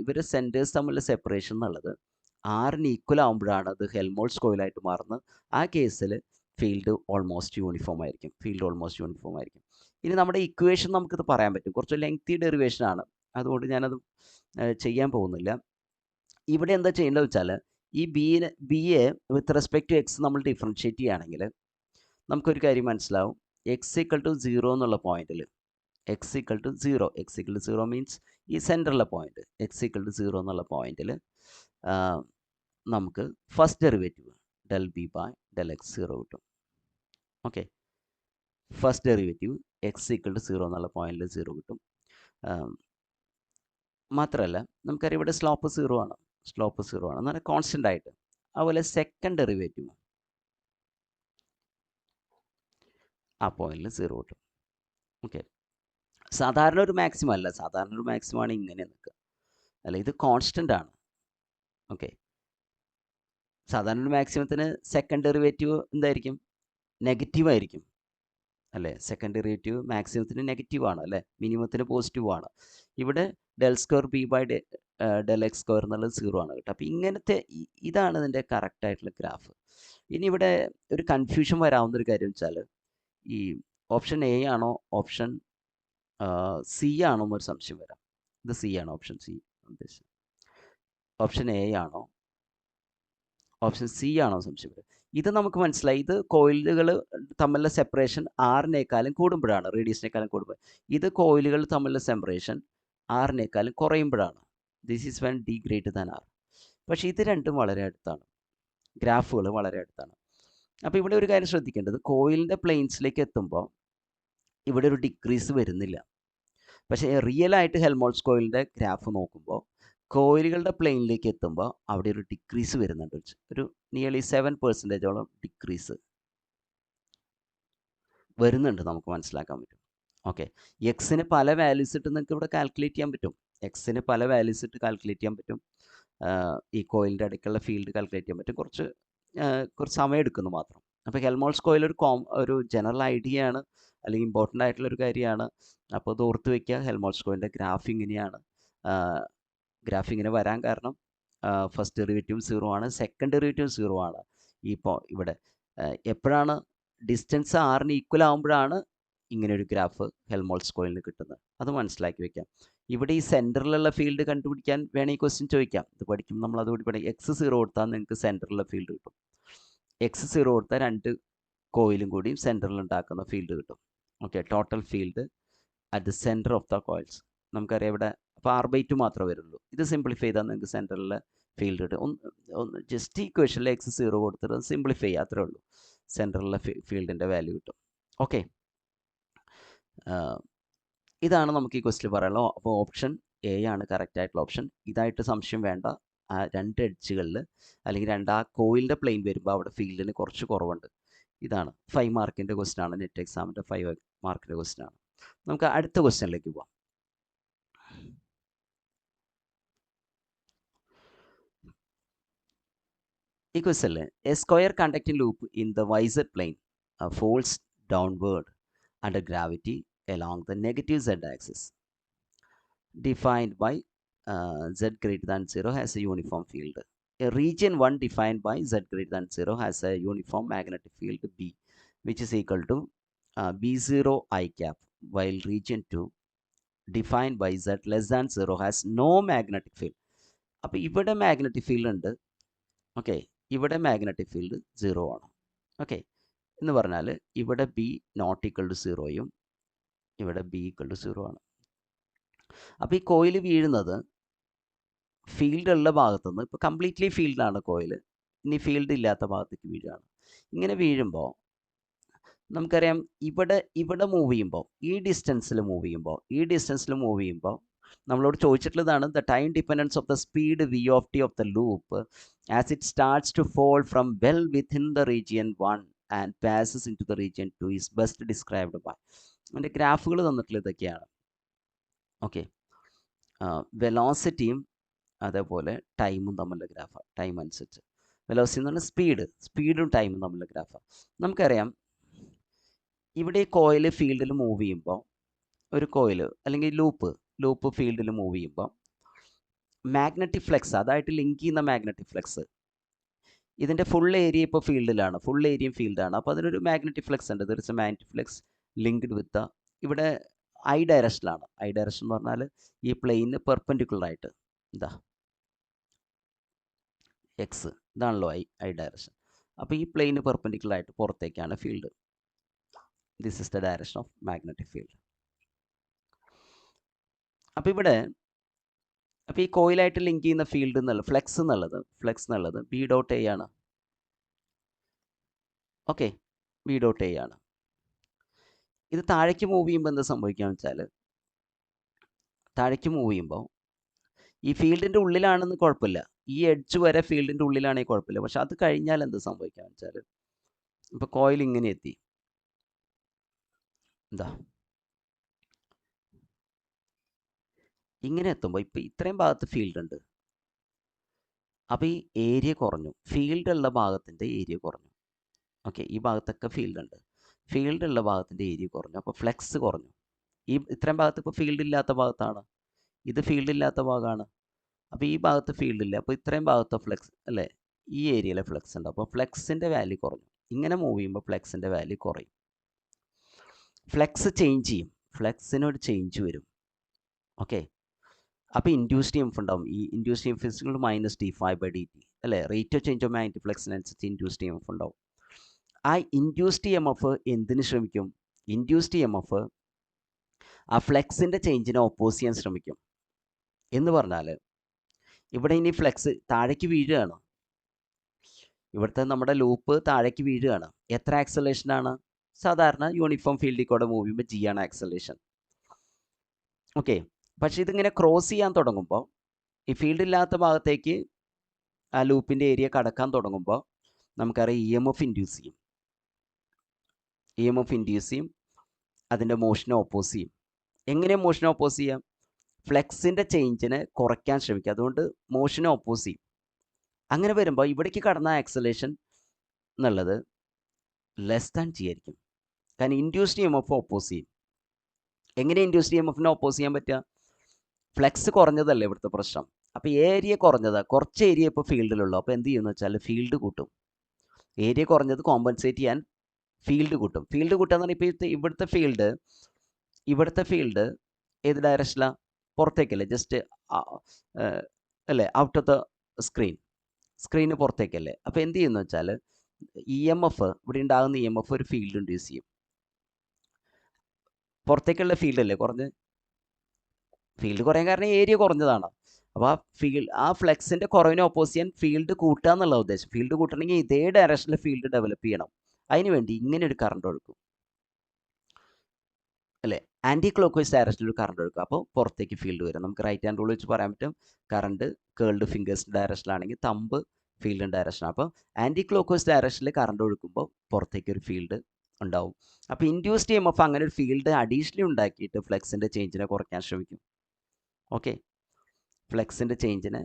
ഇവർ സെൻറ്റേഴ്സ് തമ്മിലുള്ള സെപ്പറേഷൻ എന്നുള്ളത് ആറിന് ഈക്വൽ ആകുമ്പോഴാണ് അത് ഹെൽമോൾട്ട്സ് കോയിലായിട്ട് മാറുന്നത്. ആ കേസിൽ ഫീൽഡ് ഓൾമോസ്റ്റ് യൂണിഫോം ആയിരിക്കും. ഇനി നമ്മുടെ ഇക്വേഷൻ നമുക്കിത് പറയാൻ പറ്റും. കുറച്ച് ലെങ്തി ഡെറിവേഷനാണ്, അതുകൊണ്ട് ഞാനത് ചെയ്യാൻ പോകുന്നില്ല. ഇവിടെ എന്താ ചെയ്യേണ്ടത് വെച്ചാൽ, ഈ ബിയെ വിത്ത് റെസ്പെക്ട് ടു എക്സ് നമ്മൾ ഡിഫറൻഷ്യേറ്റ് ചെയ്യുകയാണെങ്കിൽ നമുക്കൊരു കാര്യം മനസ്സിലാവും. എക്സ് ഈക്വൽ ടു 0 എന്നുള്ള പോയിന്റിൽ, എക്സ് ഈക്വൽ ടു 0 മീൻസ് ഈ സെൻറ്ററിലെ പോയിന്റ്, എക്സ് ഈക്വൽ ടു 0 എന്നുള്ള പോയിന്റിൽ നമുക്ക് first derivative del B by del X 0 കിട്ടും. Okay, first derivative X equal to 0 എന്നുള്ള പോയിന്റിൽ 0 കിട്ടും. മാത്രമല്ല നമുക്കറിയാം ഇവിടെ സ്ലോപ്പ് 0 ആണ്, സ്ലോപ്പ് 0 ആണ് എന്ന് പറഞ്ഞാൽ കോൺസ്റ്റൻ്റ് ആയിട്ട്. അതുപോലെ സെക്കൻഡ് ഡെറിവേറ്റീവ് ആ പോയിന്റിൽ 0 കിട്ടും. ഓക്കെ, സാധാരണ ഒരു മാക്സിമം അല്ല, സാധാരണ ഒരു മാക്സിമം ആണ് ഇങ്ങനെ നിൽക്കുക, അല്ല ഇത് കോൺസ്റ്റൻ്റ് ആണ്. ഓക്കെ, സാധാരണ ഒരു മാക്സിമത്തിന് സെക്കൻഡ് ഡെറിവേറ്റീവ് എന്തായിരിക്കും? നെഗറ്റീവ് ആയിരിക്കും അല്ലേ? സെക്കൻഡ് ഡെറിവേറ്റീവ് മാക്സിമത്തിന് നെഗറ്റീവ് ആണ് അല്ലേ, മിനിമത്തിന് പോസിറ്റീവ് ആണ്. ഇവിടെ del square B by del X square എന്നുള്ളത് 0 ആണ് കേട്ടോ. അപ്പോൾ ഇങ്ങനത്തെ ഇതാണ് ഇതിൻ്റെ കറക്റ്റ് ആയിട്ടുള്ള ഗ്രാഫ്. ഇനി ഇവിടെ ഒരു കൺഫ്യൂഷൻ വരാവുന്ന ഒരു കാര്യം വെച്ചാൽ ഈ ഓപ്ഷൻ എ ആണോ ഓപ്ഷൻ സി ആണോ എന്നൊരു സംശയം വരാം. ഇത് സി ആണോ ഓപ്ഷൻ സി ഉദ്ദേശിച്ചത്? ഓപ്ഷൻ എ ആണോ ഓപ്ഷൻ സി ആണോ സംശയം വരും. ഇത് നമുക്ക് മനസ്സിലായി, ഇത് കോയിലുകൾ തമ്മിലുള്ള സെപ്പറേഷൻ ആറിനേക്കാളും കൂടുമ്പോഴാണ്, റേഡിയസിനേക്കാളും കൂടുമ്പോൾ. ഇത് കോയിലുകൾ തമ്മിലുള്ള സെപ്പറേഷൻ ആറിനേക്കാളും കുറയുമ്പോഴാണ്. This is when D greater than R. പക്ഷേ ഇത് രണ്ടും വളരെ അടുത്താണ്, ഗ്രാഫുകൾ വളരെ അടുത്താണ്. അപ്പോൾ ഇവിടെ ഒരു കാര്യം ശ്രദ്ധിക്കേണ്ടത്, കോയിലിൻ്റെ പ്ലെയിൻസിലേക്ക് എത്തുമ്പോൾ ഇവിടെ ഒരു ഡിക്രീസ് വരുന്നില്ല. പക്ഷേ റിയൽ ആയിട്ട് ഹെൽമോൾട്ട്സ് കോയിലിൻ്റെ ഗ്രാഫ് നോക്കുമ്പോൾ കോയിലുകളുടെ പ്ലെയിനിലേക്ക് എത്തുമ്പോൾ അവിടെ ഒരു ഡിക്രീസ് വരുന്നുണ്ട്, ഒരു നിയർലി 7% ഡിക്രീസ് വരുന്നുണ്ട്, നമുക്ക് മനസ്സിലാക്കാൻ പറ്റും. ഓക്കെ, എക്സിന് പല വാല്യൂസ് ഇട്ട് നിങ്ങൾക്ക് ഇവിടെ കാൽക്കുലേറ്റ് ചെയ്യാൻ പറ്റും. എക്സിന് പല വാല്യൂസ് ഇട്ട് കാൽക്കുലേറ്റ് ചെയ്യാൻ പറ്റും. ഈ കോയിലിൻ്റെ ഇടയ്ക്കുള്ള ഫീൽഡ് കാൽക്കുലേറ്റ് ചെയ്യാൻ പറ്റും. കുറച്ച് സമയം എടുക്കുന്നു മാത്രം. അപ്പോൾ ഹെൽമോൾട്ട്സ് കോയിൽ ഒരു ജനറൽ ഐഡിയ ആണ്, അല്ലെങ്കിൽ ഇമ്പോർട്ടൻ്റ് ആയിട്ടുള്ള ഒരു കാര്യമാണ്. അപ്പോൾ ഇത് ഓർത്ത് വയ്ക്കുക. ഹെൽമോൾട്ട്സ് കോയിലിൻ്റെ ഗ്രാഫ് ഇങ്ങനെയാണ്. ഗ്രാഫ് ഇങ്ങനെ വരാൻ കാരണം ഫസ്റ്റ് ഡെറിവേറ്റീവ് 0 ആണ്, സെക്കൻഡ് ഡെറിവേറ്റീവ് 0 ആണ്. ഇപ്പോൾ ഇവിടെ എപ്പോഴാണ് ഡിസ്റ്റൻസ് ആറിന് ഈക്വൽ ആകുമ്പോഴാണ് ഇങ്ങനെ ഒരു ഗ്രാഫ് ഹെൽമോൾട്ട്സ് കോയിലിന് കിട്ടുന്നത്. അത് മനസ്സിലാക്കി വെക്കാം. ഇവിടെ ഈ സെൻറ്ററിലുള്ള ഫീൽഡ് കണ്ടുപിടിക്കാൻ വേണമെങ്കിൽ ക്വസ്റ്റ്യൻ ചോദിക്കാം. ഇത് പഠിക്കുമ്പോൾ നമ്മൾ അതുകൂടി പഠിക്കും. എക്സ് 0 കൊടുത്താൽ നിങ്ങൾക്ക് സെൻറ്ററിലുള്ള ഫീൽഡ് കിട്ടും. എക്സ് 0 കൊടുത്താൽ രണ്ട് കോയിലും കൂടിയും സെൻറ്ററിൽ ഉണ്ടാക്കുന്ന ഫീൽഡ് കിട്ടും. Okay, total field at the centre of the coils നമുക്കറിയാം. ഇവിടെ അപ്പോൾ r/2 മാത്രമേ വരുള്ളൂ. ഇത് സിംപ്ലിഫൈ ചെയ്താൽ നിങ്ങൾക്ക് സെൻറ്ററിലെ ഫീൽഡ് കിട്ടും. ഒന്ന് ജസ്റ്റ് ഈ ക്വസ്റ്റനിൽ എക്സ് 0 കൊടുത്തിട്ട് സിംപ്ലിഫൈ ചെയ്യുക, അത്രേ ഉള്ളൂ. സെൻറ്ററിലെ ഫീൽഡിൻ്റെ വാല്യൂ കിട്ടും. ഓക്കെ, ഇതാണ് നമുക്ക് ഈ ക്വസ്റ്റിൽ പറയാനുള്ളത്. അപ്പോൾ ഓപ്ഷൻ എ ആണ് കറക്റ്റ് ആയിട്ടുള്ള ഓപ്ഷൻ. ഇതായിട്ട് സംശയം വേണ്ട. ആ രണ്ട് എഡ്ജുകളിൽ അല്ലെങ്കിൽ ആ കോയിലിൻ്റെ പ്ലെയിൻ വരുമ്പോൾ അവിടെ ഫീൽഡിന് കുറച്ച് കുറവുണ്ട്. ഇതാണ് 5 മാർക്കിൻ്റെ ക്വസ്റ്റ്യൻ ആണ്, നെറ്റ് എക്സാമിൻ്റെ 5 മാർക്കിൻ്റെ ക്വസ്റ്റ്യൻ ആണ്. നമുക്ക് അടുത്ത ക്വസ്റ്റ്യനിലേക്ക് പോവാം. ഈ ക്വസ്റ്റ്യനിൽ A square conducting loop in the YZ plane falls downward under gravity along the negative Z axis defined by Z greater than 0 has a uniform field. A region 1 defined by Z greater than 0 has a uniform magnetic field B which is equal to B0 I cap, while region 2 defined by Z less than 0 has no magnetic field. അപ്പോൾ ഇവിടെ magnetic field ഉണ്ട്. Okay, ഇവിടെ magnetic field 0 ആണ്. Okay, എന്ന് പറഞ്ഞാൽ ഇവിടെ B not equal to 0യും ഇവിടെ B equal to 0 ആണ്. അപ്പോൾ ഈ കോയിൽ വീഴുന്നത് ഫീൽഡുള്ള ഭാഗത്തുനിന്ന്, ഇപ്പോൾ കംപ്ലീറ്റ്ലി ഫീൽഡാണ് കോയിൽ, ഇനി ഫീൽഡ് ഇല്ലാത്ത ഭാഗത്തേക്ക് വീഴുകയാണ്. ഇങ്ങനെ വീഴുമ്പോൾ നമുക്കറിയാം ഇവിടെ മൂവ് ചെയ്യുമ്പോൾ ഈ ഡിസ്റ്റൻസിൽ മൂവ് ചെയ്യുമ്പോൾ നമ്മളോട് ചോദിച്ചിട്ടുള്ളതാണ് the time dependence of the speed V of T of the loop as it starts to fall from well within the region 1 and passes into the region 2 is best described by. അതിൻ്റെ ഗ്രാഫുകൾ തന്നിട്ടുള്ള ഇതൊക്കെയാണ്. Okay, വെലോസിറ്റിയും അതേപോലെ ടൈമും തമ്മിലുള്ള ഗ്രാഫാണ്. Time അനുസരിച്ച് velocity എന്ന് പറഞ്ഞാൽ സ്പീഡും ടൈമും തമ്മിലുള്ള ഗ്രാഫാണ്. നമുക്കറിയാം ഇവിടെ ഈ കോയിൽ ഫീൽഡിൽ മൂവ് ചെയ്യുമ്പോൾ, ഒരു കോയിൽ അല്ലെങ്കിൽ ലൂപ്പ് ഫീൽഡിൽ മൂവ് ചെയ്യുമ്പോൾ മാഗ്നറ്റിക് ഫ്ലെക്സ്, അതായിട്ട് ലിങ്ക് ചെയ്യുന്ന മാഗ്നറ്റിക് ഫ്ലെക്സ്, ഇതിൻ്റെ ഫുൾ ഏരിയ ഇപ്പോൾ ഫീൽഡിലാണ്, ഫുൾ ഏരിയയും ഫീൽഡാണ്. അപ്പോൾ അതിനൊരു മാഗ്നറ്റിക് ഫ്ലെക്സ് ഉണ്ട്. There is A magnetic flex linked വിത്ത് ഇവിടെ ഐ ഡയറക്ഷനിലാണ്. ഐ ഡയറക്ഷൻ എന്ന് പറഞ്ഞാൽ ഈ പ്ലെയിന് പെർപെൻഡിക്കുലർ ആയിട്ട് എന്താ എക്സ്, ഇതാണല്ലോ ഐ ഡയറക്ഷൻ. അപ്പോൾ ഈ പ്ലെയിന് പെർപെൻഡിക്കുലർ ആയിട്ട് പുറത്തേക്കാണ് field. This is the direction of magnetic field. അപ്പോൾ ഇവിടെ അപ്പോൾ ഈ കോയിലായിട്ട് ലിങ്ക് ചെയ്യുന്ന ഫീൽഡ് എന്നുള്ളത് ഫ്ലെക്സ് എന്നുള്ളത് ബി ഡോട്ട് എ ആണ്. ഓക്കെ, ബി ഡോട്ട് എ ആണ്. ഇത് താഴേക്ക് മൂവ് ചെയ്യുമ്പോൾ എന്താ സംഭവിക്കുകയെന്ന് വെച്ചാൽ, താഴേക്ക് മൂവ് ചെയ്യുമ്പോൾ ഈ ഫീൽഡിൻ്റെ ഉള്ളിലാണെന്ന് കുഴപ്പമില്ല, ഈ എഡ്ജ് വരെ ഫീൽഡിൻ്റെ ഉള്ളിലാണെങ്കിൽ കുഴപ്പമില്ല. പക്ഷെ അത് കഴിഞ്ഞാൽ എന്ത് സംഭവിക്കുകയെന്ന് വെച്ചാൽ, ഇപ്പോൾ കോയിൽ ഇങ്ങനെ എത്തി, എന്താ ഇങ്ങനെ എത്തുമ്പോൾ ഇപ്പോൾ ഇത്രയും ഭാഗത്ത് ഫീൽഡ് ഉണ്ട്. അപ്പോൾ ഈ ഏരിയ കുറഞ്ഞു, ഫീൽഡ് ഉള്ള ഭാഗത്തിൻ്റെ ഏരിയ കുറഞ്ഞു. ഓക്കെ, ഈ ഭാഗത്തൊക്കെ ഫീൽഡ് ഉണ്ട്, ഫീൽഡ് ഉള്ള ഭാഗത്തിൻ്റെ ഏരിയ കുറഞ്ഞു, അപ്പോൾ ഫ്ലെക്സ് കുറഞ്ഞു. ഈ ഇത്രയും ഭാഗത്ത് ഇപ്പോൾ ഫീൽഡ് ഇല്ലാത്ത ഭാഗത്താണ്, ഇത് ഫീൽഡ് ഇല്ലാത്ത ഭാഗമാണ്. അപ്പോൾ ഈ ഭാഗത്ത് ഫീൽഡ് ഇല്ല, അപ്പോൾ ഇത്രയും ഭാഗത്ത് ഫ്ലെക്സ് അല്ലേ, ഈ ഏരിയയിലെ ഫ്ലെക്സ് ഉണ്ട്. അപ്പോൾ ഫ്ലെക്സിൻ്റെ വാല്യൂ കുറഞ്ഞു. ഇങ്ങനെ മൂവ് ചെയ്യുമ്പോൾ ഫ്ലെക്സിൻ്റെ വാല്യൂ കുറയും. ഫ്ലെക്സ് ചേഞ്ച് ചെയ്യും, ഫ്ലെക്സിനൊരു ചേഞ്ച് വരും. ഓക്കെ, അപ്പോൾ ഇൻഡ്യൂസ്ഡ് ഇഎംഎഫ് ഉണ്ടാവും. ഈ induced EMF physical minus d∅/dt അല്ലേ, rate of change of magnetic ഫ്ലെക്സിനനുസരിച്ച് ഇൻഡ്യൂസ്ഡ് ഇഎംഎഫ് ഉണ്ടാവും. ആ ഇൻഡ്യൂസ്ഡ് ഇഎംഎഫ് എന്തിന് ശ്രമിക്കും? ഇൻഡ്യൂസ്ഡ് ഇഎംഎഫ് ആ ഫ്ലെക്സിൻ്റെ ചേഞ്ചിനെ ഓപ്പോസ് ചെയ്യാൻ ശ്രമിക്കും. എന്ന് പറഞ്ഞാൽ ഇവിടെ ഇനി ഫ്ലെക്സ് താഴേക്ക് വീഴുകയാണ്, ഇവിടുത്തെ നമ്മുടെ ലൂപ്പ് താഴേക്ക് വീഴുകയാണ്. എത്ര ആക്സലേഷനാണ്? സാധാരണ യൂണിഫോം ഫീൽഡിൽ കൂടെ മൂവ് ചെയ്യുമ്പോൾ g ആണ് ആക്സലേഷൻ. ഓക്കെ, പക്ഷേ ഇതിങ്ങനെ ക്രോസ് ചെയ്യാൻ തുടങ്ങുമ്പോൾ, ഈ ഫീൽഡ് ഇല്ലാത്ത ഭാഗത്തേക്ക് ആ ലൂപ്പിൻ്റെ ഏരിയ കടക്കാൻ തുടങ്ങുമ്പോൾ നമുക്കറിയാം EMF ഇൻഡ്യൂസ് ചെയ്യും. EMF ഇൻഡ്യൂസ് ചെയ്യും, അതിൻ്റെ മോഷനെ ഓപ്പോസ് ചെയ്യും. എങ്ങനെയാണ് മോഷനെ ഓപ്പോസ് ചെയ്യാം? ഫ്ലെക്സിൻ്റെ ചേഞ്ചിനെ കുറയ്ക്കാൻ ശ്രമിക്കുക, അതുകൊണ്ട് മോഷനെ ഓപ്പോസ് ചെയ്യും. അങ്ങനെ വരുമ്പോൾ ഇവിടേക്ക് കടന്ന ആക്സലേഷൻ എന്നുള്ളത് ലെസ് ദാൻ g ആയിരിക്കും. കാരണം ഇൻഡ്യൂസ്ഡ് EMF ഓപ്പോസ് ചെയ്യും. എങ്ങനെ ഇൻഡ്യൂസ്ഡ് EMFനെ ഓപ്പോസ് ചെയ്യാൻ പറ്റുക? ഫ്ലെക്സ് കുറഞ്ഞതല്ലേ ഇവിടുത്തെ പ്രശ്നം. അപ്പോൾ ഏരിയ കുറഞ്ഞതാണ്, കുറച്ച് ഏരിയ ഇപ്പോൾ ഫീൽഡിലുള്ളൂ. അപ്പോൾ എന്ത് ചെയ്യുമെന്ന് വെച്ചാൽ ഫീൽഡ് കൂട്ടും. ഏരിയ കുറഞ്ഞത് കോമ്പൻസേറ്റ് ചെയ്യാൻ ഫീൽഡ് കൂട്ടും. ഫീൽഡ് കൂട്ടുക എന്ന് പറഞ്ഞാൽ ഇപ്പോൾ ഇവിടുത്തെ ഫീൽഡ് ഏത് ഡയറക്ഷനിലാണ്? പുറത്തേക്കല്ലേ, ജസ്റ്റ് അല്ലേ, ഔട്ട് ഓഫ് ദ സ്ക്രീന് പുറത്തേക്കല്ലേ. അപ്പോൾ എന്ത് ചെയ്യുമെന്ന് വെച്ചാൽ EMF, ഇവിടെ ഉണ്ടാകുന്ന EMF ഒരു ഫീൽഡ് ഇൻഡ്യൂസ് ചെയ്യും. പുറത്തേക്കുള്ള ഫീൽഡല്ലേ കുറഞ്ഞ്, ഫീൽഡ് കുറയാൻ കാരണം ഏരിയ കുറഞ്ഞതാണ്. അപ്പോൾ ആ ഫ്ലെക്സിൻ്റെ കുറവിനെ ഓപ്പോസ് ചെയ്യാൻ ഫീൽഡ് കൂട്ടുക എന്നുള്ള ഉദ്ദേശം. ഫീൽഡ് കൂട്ടണമെങ്കിൽ ഇതേ ഡയറക്ഷനിൽ ഫീൽഡ് ഡെവലപ്പ് ചെയ്യണം. അതിനുവേണ്ടി ഇങ്ങനെ ഒരു കറണ്ട് ഒഴുക്കും അല്ലേ, ആൻറ്റി ക്ലോക്ക് വൈസ് ഡയറക്ഷനിൽ ഒരു കറണ്ട് ഒഴുക്കും. അപ്പോൾ പുറത്തേക്ക് ഫീൽഡ് വരും. നമുക്ക് റൈറ്റ് ഹാൻഡ് റൂൾ വെച്ച് പറയാൻ പറ്റും, കറണ്ട് കേൾഡ് ഫിംഗേഴ്സ് ഡയറക്ഷനിലാണെങ്കിൽ തമ്പ് ഫീൽഡിൻ്റെ ഡയറക്ഷൻ. അപ്പോൾ ആൻറ്റി ക്ലോക്ക് വൈസ് ഡയറക്ഷനിൽ കറണ്ട് ഒഴുക്കുമ്പോൾ പുറത്തേക്ക് ഒരു ഫീൽഡ് ഉണ്ടാവും. അപ്പോൾ ഇൻഡ്യൂസ്ഡ് EMF അങ്ങനെ ഒരു ഫീൽഡ് അഡീഷണലി ഉണ്ടാക്കിയിട്ട് ഫ്ലെക്സിൻ്റെ ചേഞ്ചിനെ കുറയ്ക്കാൻ ശ്രമിക്കും. ഓക്കെ, ഫ്ലെക്സിൻ്റെ ചേഞ്ചിനെ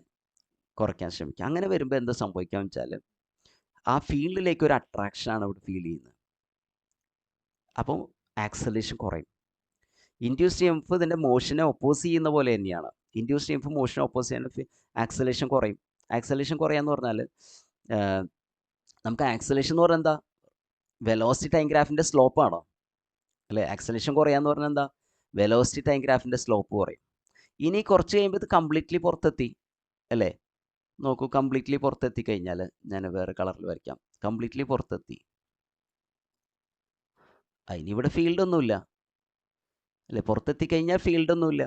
കുറയ്ക്കാൻ ശ്രമിക്കുക. അങ്ങനെ വരുമ്പോൾ എന്താ സംഭവിക്കാമെന്ന് വെച്ചാൽ ആ ഫീൽഡിലേക്ക് ഒരു അട്രാക്ഷനാണ് ഇവിടെ ഫീൽ ചെയ്യുന്നത്. അപ്പോൾ ആക്സലേഷൻ കുറയും. ഇൻഡ്യൂസ്ഡ് EMF ഇതിൻ്റെ മോഷനെ ഒപ്പോസ് ചെയ്യുന്ന പോലെ തന്നെയാണ്. ഇൻഡ്യൂസ്ഡ് EMF മോഷനെ ഒപ്പോസ് ചെയ്യാൻ ആക്സലേഷൻ കുറയും. ആക്സലേഷൻ കുറയാന്ന് പറഞ്ഞാൽ നമുക്ക് ആക്സലേഷൻ എന്ന് പറഞ്ഞാൽ എന്താ? വെലോസിറ്റി ടൈം ഗ്രാഫിൻ്റെ സ്ലോപ്പാണോ അല്ലേ? ആക്സലേഷൻ കുറയാന്ന് പറഞ്ഞാൽ എന്താ? വെലോസിറ്റി ടൈം ഗ്രാഫിൻ്റെ സ്ലോപ്പ് കുറയും. ഇനി കുറച്ച് കഴിയുമ്പോൾ ഇത് കംപ്ലീറ്റ്ലി പുറത്തെത്തി അല്ലേ? നോക്കൂ, കംപ്ലീറ്റ്ലി പുറത്തെത്തി കഴിഞ്ഞാൽ ഞാൻ വേറെ കളറിൽ വരയ്ക്കാം. കംപ്ലീറ്റ്ലി പുറത്തെത്തി, അതിനിവിടെ ഫീൽഡൊന്നുമില്ല അല്ലേ? പുറത്തെത്തി കഴിഞ്ഞാൽ ഫീൽഡൊന്നുമില്ല.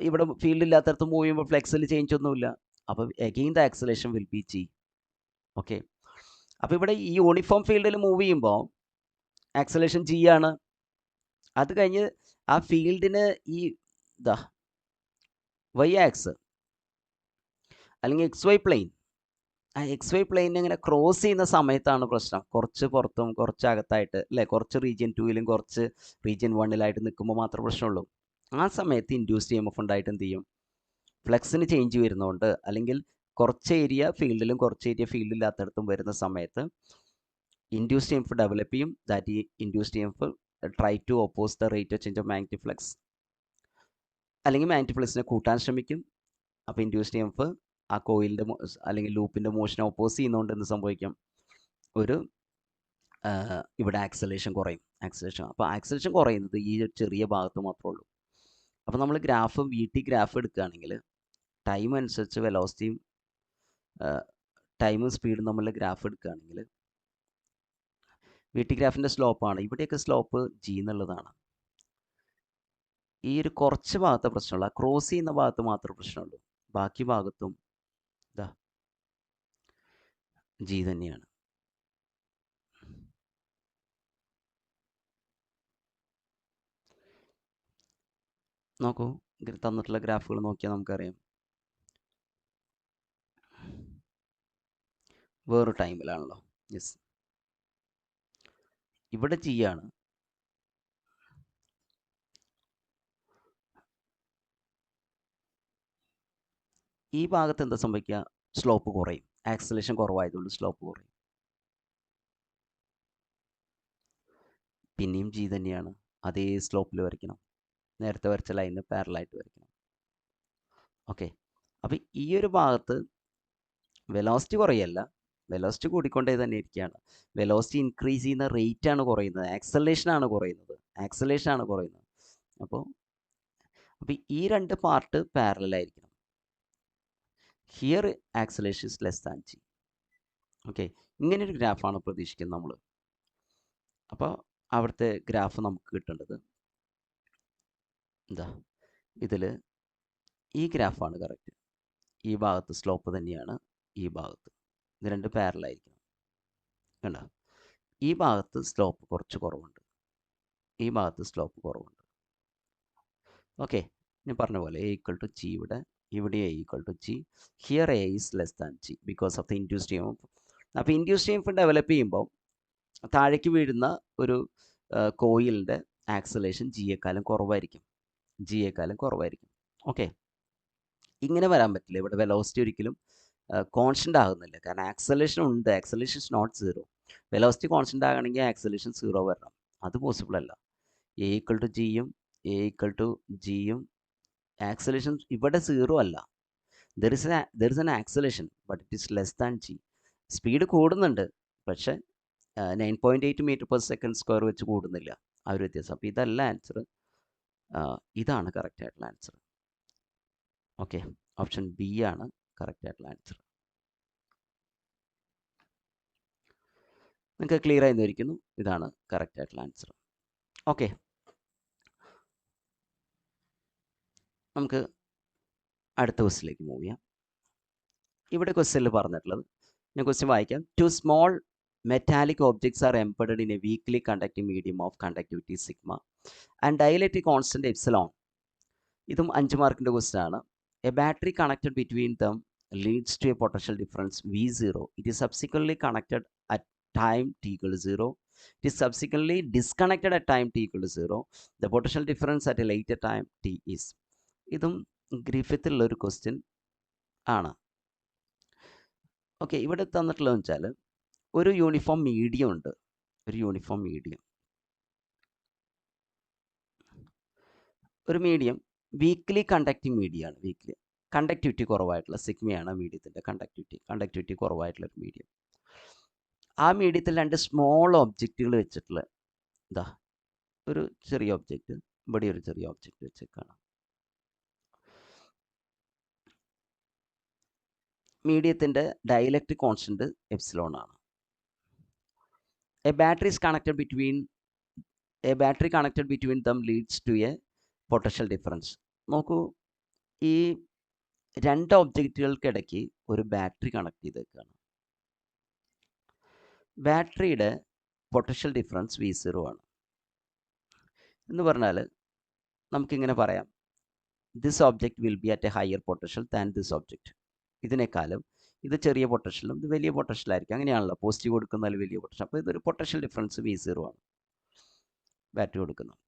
ഇവിടെ ഫീൽഡ് ഇല്ലാത്തടത്ത് മൂവ് ചെയ്യുമ്പോൾ ഫ്ലെക്സിൽ ചേഞ്ച് ഒന്നുമില്ല. അപ്പോൾ again the acceleration will be g. Okay, അപ്പോൾ ഇവിടെ ഈ യൂണിഫോം ഫീൽഡിൽ മൂവ് ചെയ്യുമ്പോൾ ആക്സലേഷൻ g ആണ്. അത് കഴിഞ്ഞ് ആ ഫീൽഡിന് ഈ y ആക്സ് അല്ലെങ്കിൽ XY പ്ലെയിൻ, ആ XY പ്ലെയിനെ ഇങ്ങനെ ക്രോസ് ചെയ്യുന്ന സമയത്താണ് പ്രശ്നം. കുറച്ച് പുറത്തും കുറച്ച് അകത്തായിട്ട് അല്ലേ, കുറച്ച് റീജിയൻ 2ലും കുറച്ച് റീജിയൻ 1ലായിട്ട് നിൽക്കുമ്പോൾ മാത്രമേ പ്രശ്നമുള്ളൂ. ആ സമയത്ത് ഇൻഡ്യൂസ്ഡ് EMF ഉണ്ടായിട്ട് എന്ത് ചെയ്യും? ഫ്ലെക്സിന് ചേഞ്ച് വരുന്നതുകൊണ്ട്, അല്ലെങ്കിൽ കുറച്ച് ഏരിയ ഫീൽഡിലും കുറച്ച് ഏരിയ ഫീൽഡില്ലാത്തടത്തും വരുന്ന സമയത്ത് ഇൻഡ്യൂസ്ഡ് EMF ഡെവലപ്പ് ചെയ്യും. ദാറ്റ് ഈ induced EMF try to oppose the rate of change of magnetic flux, അല്ലെങ്കിൽ മാഗ്നറ്റിക് ഫ്ലക്സിനെ കൂട്ടാൻ ശ്രമിക്കും. അപ്പോൾ ഇൻഡ്യൂസ്ഡ് EMF ആ കോയിലിൻ്റെ അല്ലെങ്കിൽ ലൂപ്പിൻ്റെ മോഷനെ ഓപ്പോസ് ചെയ്യുന്നതുകൊണ്ട് എന്ത് സംഭവിക്കും? ഇവിടെ ആക്സലേഷൻ കുറയും. അപ്പോൾ ആക്സലേഷൻ കുറയുന്നത് ഈ ചെറിയ ഭാഗത്ത് മാത്രമേ ഉള്ളൂ. അപ്പോൾ നമ്മൾ ഗ്രാഫ് VT ഗ്രാഫ് എടുക്കുകയാണെങ്കിൽ ടൈം അനുസരിച്ച് വെലോസിറ്റിയും ടൈമും സ്പീഡും തമ്മിലുള്ള ഗ്രാഫ് എടുക്കുകയാണെങ്കിൽ VT ഗ്രാഫിൻ്റെ സ്ലോപ്പാണ്. ഇവിടെയൊക്കെ സ്ലോപ്പ് g എന്നുള്ളതാണ്. ഈ ഒരു കുറച്ച് ഭാഗത്തെ പ്രശ്നമുള്ളൂ. ആ ക്രോസ് ചെയ്യുന്ന ഭാഗത്ത് മാത്രമേ പ്രശ്നമുള്ളൂ. ബാക്കി ഭാഗത്തും ഇതാ ജി തന്നെയാണ്. നോക്കൂ, തന്നിട്ടുള്ള ഗ്രാഫുകൾ നോക്കിയാൽ നമുക്കറിയാം വേറൊരു ടൈമിലാണല്ലോ. യെസ്, ഇവിടെ ജി ആണ്. ഈ ഭാഗത്ത് എന്താ സംഭവിക്കുക? സ്ലോപ്പ് കുറയും. ആക്സലേഷൻ കുറവായതുകൊണ്ട് സ്ലോപ്പ് കുറയും. പിന്നെയും ജി തന്നെയാണ്. അതേ സ്ലോപ്പിൽ വരയ്ക്കണം. നേരത്തെ വരച്ച ലൈനിന് പാരലായിട്ട് വരയ്ക്കണം. ഓക്കെ, അപ്പോൾ ഈ ഒരു ഭാഗത്ത് വെലോസിറ്റി കുറയല്ല, വെലോസിറ്റി കൂടിക്കൊണ്ടേ തന്നെ ഇരിക്കുകയാണ്. വെലോസിറ്റി ഇൻക്രീസ് ചെയ്യുന്ന റേറ്റ് ആണ് കുറയുന്നത്, ആക്സലേഷനാണ് കുറയുന്നത്. അപ്പോൾ ഈ രണ്ട് പാർട്ട് പാരലായിരിക്കണം. Here acceleration is less than G. Okay, ഇങ്ങനൊരു ഗ്രാഫാണ് പ്രതീക്ഷിക്കുന്നത് നമ്മൾ. അപ്പോൾ അവിടുത്തെ ഗ്രാഫ് നമുക്ക് കിട്ടേണ്ടത് എന്താ? ഇതിൽ ഈ ഗ്രാഫാണ് കറക്റ്റ്. ഈ ഭാഗത്ത് സ്ലോപ്പ് തന്നെയാണ്, ഈ ഭാഗത്ത് ഇത് രണ്ട് പാരലായിരിക്കണം. കണ്ടോ? ഈ ഭാഗത്ത് സ്ലോപ്പ് കുറച്ച് കുറവുണ്ട്, ഈ ഭാഗത്ത് സ്ലോപ്പ് കുറവുണ്ട്. ഓക്കെ, ഞാൻ പറഞ്ഞ പോലെ എ ഈക്വൽ ടു ജി ഇവിടെ A equal to G. Here A is less than G because of the induced E M F. അപ്പോൾ induced E M F develop ചെയ്യുമ്പോൾ താഴേക്ക് വീഴുന്ന ഒരു കോയിലിൻ്റെ ആക്സലേഷൻ ജിയേക്കാളും കുറവായിരിക്കും. ഓക്കെ, ഇങ്ങനെ വരാൻ പറ്റില്ല. ഇവിടെ വെലോസിറ്റി ഒരിക്കലും കോൺസ്റ്റൻ്റ് ആകുന്നില്ല, കാരണം ആക്സലേഷൻ ഉണ്ട്. Acceleration is not zero. Velocity constant ആകണമെങ്കിൽ ആക്സലേഷൻ സീറോ വരണം. അത് പോസിബിൾ അല്ല. എ ഈക്വൽ ടു ജിയും ആക്സലേഷൻ ഇവിടെ സീറോ അല്ല. There is an acceleration but it is less than G. Speed കൂടുന്നുണ്ട്, പക്ഷേ 9.8 മീറ്റർ പെർ സെക്കൻഡ് സ്ക്വയർ വെച്ച് കൂടുന്നില്ല. ആ ഒരു വ്യത്യാസം. അപ്പോൾ ഇതല്ല ആൻസർ, ഇതാണ് കറക്റ്റ് ആയിട്ടുള്ള ആൻസർ. ഓക്കെ, ഓപ്ഷൻ ബി ആണ് കറക്റ്റ് ആയിട്ടുള്ള ആൻസർ. നിങ്ങൾക്ക് ക്ലിയർ ആയി വന്നിരിക്കുന്നു. ഇതാണ് കറക്റ്റ് ആയിട്ടുള്ള ആൻസർ. ഓക്കെ, നമുക്ക് അടുത്ത ക്വസ്റ്റിലേക്ക് മൂവ് ചെയ്യാം. ഇവിടെ ക്വസ്റ്റ്യനിൽ പറഞ്ഞിട്ടുള്ളത്, ഞാൻ ക്വസ്റ്റ്യൻ വായിക്കാം. 2 small metallic objects are embedded in a weakly conducting medium of conductivity sigma and dielectric constant epsilon. ഇതും 5 മാർക്കിൻ്റെ ക്വസ്റ്റ്യൻ ആണ്. A battery connected between them leads to a potential difference V0. It is subsequently connected at time t equal to 0. It is subsequently disconnected at time t equal to 0. The potential difference at a later time t is. ഇതും ഗ്രിഫിത്തിലുള്ള ഒരു question ആണ്. Okay, ഇവിടെ തന്നിട്ടുള്ളതെന്ന് വെച്ചാൽ ഒരു uniform medium ഉണ്ട്. ഒരു medium weakly conducting മീഡിയമാണ്. Weakly conductivity കുറവായിട്ടുള്ള സിഗ്മയാണ് മീഡിയത്തിൻ്റെ കണ്ടക്ടിവിറ്റി കുറവായിട്ടുള്ള ഒരു മീഡിയം. ആ മീഡിയത്തിൽ 2 സ്മോൾ ഒബ്ജക്റ്റുകൾ വെച്ചിട്ടുള്ള ഇതാ ഒരു ചെറിയ ഒബ്ജക്റ്റ്, ഇവിടെ ഒരു ചെറിയ ഒബ്ജക്റ്റ് വെച്ചേക്കാണ്. മീഡിയത്തിൻ്റെ ഡയലക്ട്രിക് കോൺസ്റ്റന്റ് എപ്സിലോൺ ആണ്. A battery connected between them leads to a potential difference. നോക്കൂ, ഈ 2 ഒബ്ജക്റ്റുകൾക്കിടയ്ക്ക് ഒരു ബാറ്ററി കണക്ട് ചെയ്തേക്കാണ്. ബാറ്ററിയുടെ പൊട്ടൻഷ്യൽ ഡിഫറൻസ് V0 ആണ്. എന്ന് പറഞ്ഞാൽ നമുക്കിങ്ങനെ പറയാം, this object will be at A higher potential than this object. ഇതിനേക്കാളും ഇത് ചെറിയ പൊട്ടൻഷ്യലും ഇത് വലിയ പൊട്ടൻഷ്യലായിരിക്കും. അങ്ങനെയാണല്ലോ, പോസിറ്റീവ് കൊടുക്കുന്നതിൽ വലിയ പൊട്ടൻഷ്യൽ. അപ്പോൾ ഇതൊരു പൊട്ടൻഷ്യൽ ഡിഫറൻസ് V0 ആണ് ബാറ്ററി കൊടുക്കുന്നത്.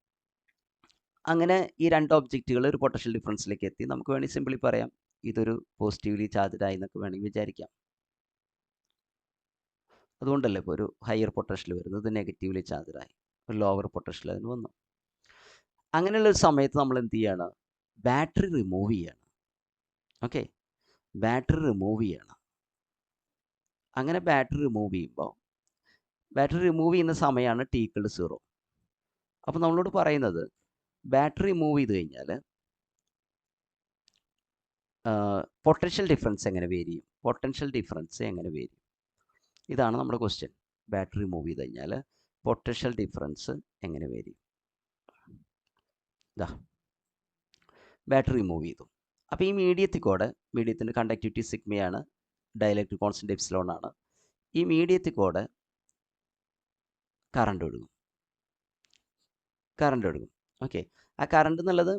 അങ്ങനെ ഈ 2 ഒബ്ജക്റ്റുകൾ ഒരു പൊട്ടൻഷ്യൽ ഡിഫറൻസിലേക്ക് എത്തി. നമുക്ക് വേണമെങ്കിൽ സിമ്പിളി പറയാം, ഇതൊരു പോസിറ്റീവ്ലി ചാർജ്ഡ് ആയി എന്നൊക്കെ വേണമെങ്കിൽ വിചാരിക്കാം. അതുകൊണ്ടല്ലേ ഇപ്പോൾ ഒരു ഹയർ പൊട്ടൻഷ്യൽ വരുന്നത്, നെഗറ്റീവ്ലി ചാർജ്ഡ് ആയി, ഒരു ലോവർ പൊട്ടൻഷ്യൽ അതിന് വന്നു. അങ്ങനെയുള്ളൊരു സമയത്ത് നമ്മൾ എന്ത് ചെയ്യാണ്? ബാറ്ററി റിമൂവ് ചെയ്യണം. ഓക്കെ, ബാറ്ററി റിമൂവ് ചെയ്യണം. അങ്ങനെ ബാറ്ററി റിമൂവ് ചെയ്യുന്ന സമയമാണ് t equal to 0. അപ്പോൾ നമ്മളോട് പറയുന്നത് ബാറ്ററി റിമൂവ് ചെയ്ത് കഴിഞ്ഞാൽ പൊട്ടൻഷ്യൽ ഡിഫറൻസ് എങ്ങനെ വേരി ചെയ്യും? ഇതാണ് നമ്മുടെ ക്വസ്റ്റ്യൻ. ബാറ്ററി റിമൂവ് ചെയ്ത് കഴിഞ്ഞാൽ പൊട്ടൻഷ്യൽ ഡിഫറൻസ് എങ്ങനെ വേരി ചെയ്യും? ഇതാ ബാറ്ററി റിമൂവ് ചെയ്തു. അപ്പോൾ ഈ മീഡിയത്തിൽ കൂടെ മീഡിയത്തിൻ്റെ കണ്ടക്ടിവിറ്റി സിഗ്മയാണ്, ഡയലക്ട്രിക് കോൺസ്റ്റൻറ്റ് എപ്സിലോൺ ആണ്. ഈ മീഡിയത്തിൽ കൂടെ കറണ്ട് ഒഴുകും. ഓക്കെ. ആ കറണ്ട് എന്നുള്ളത്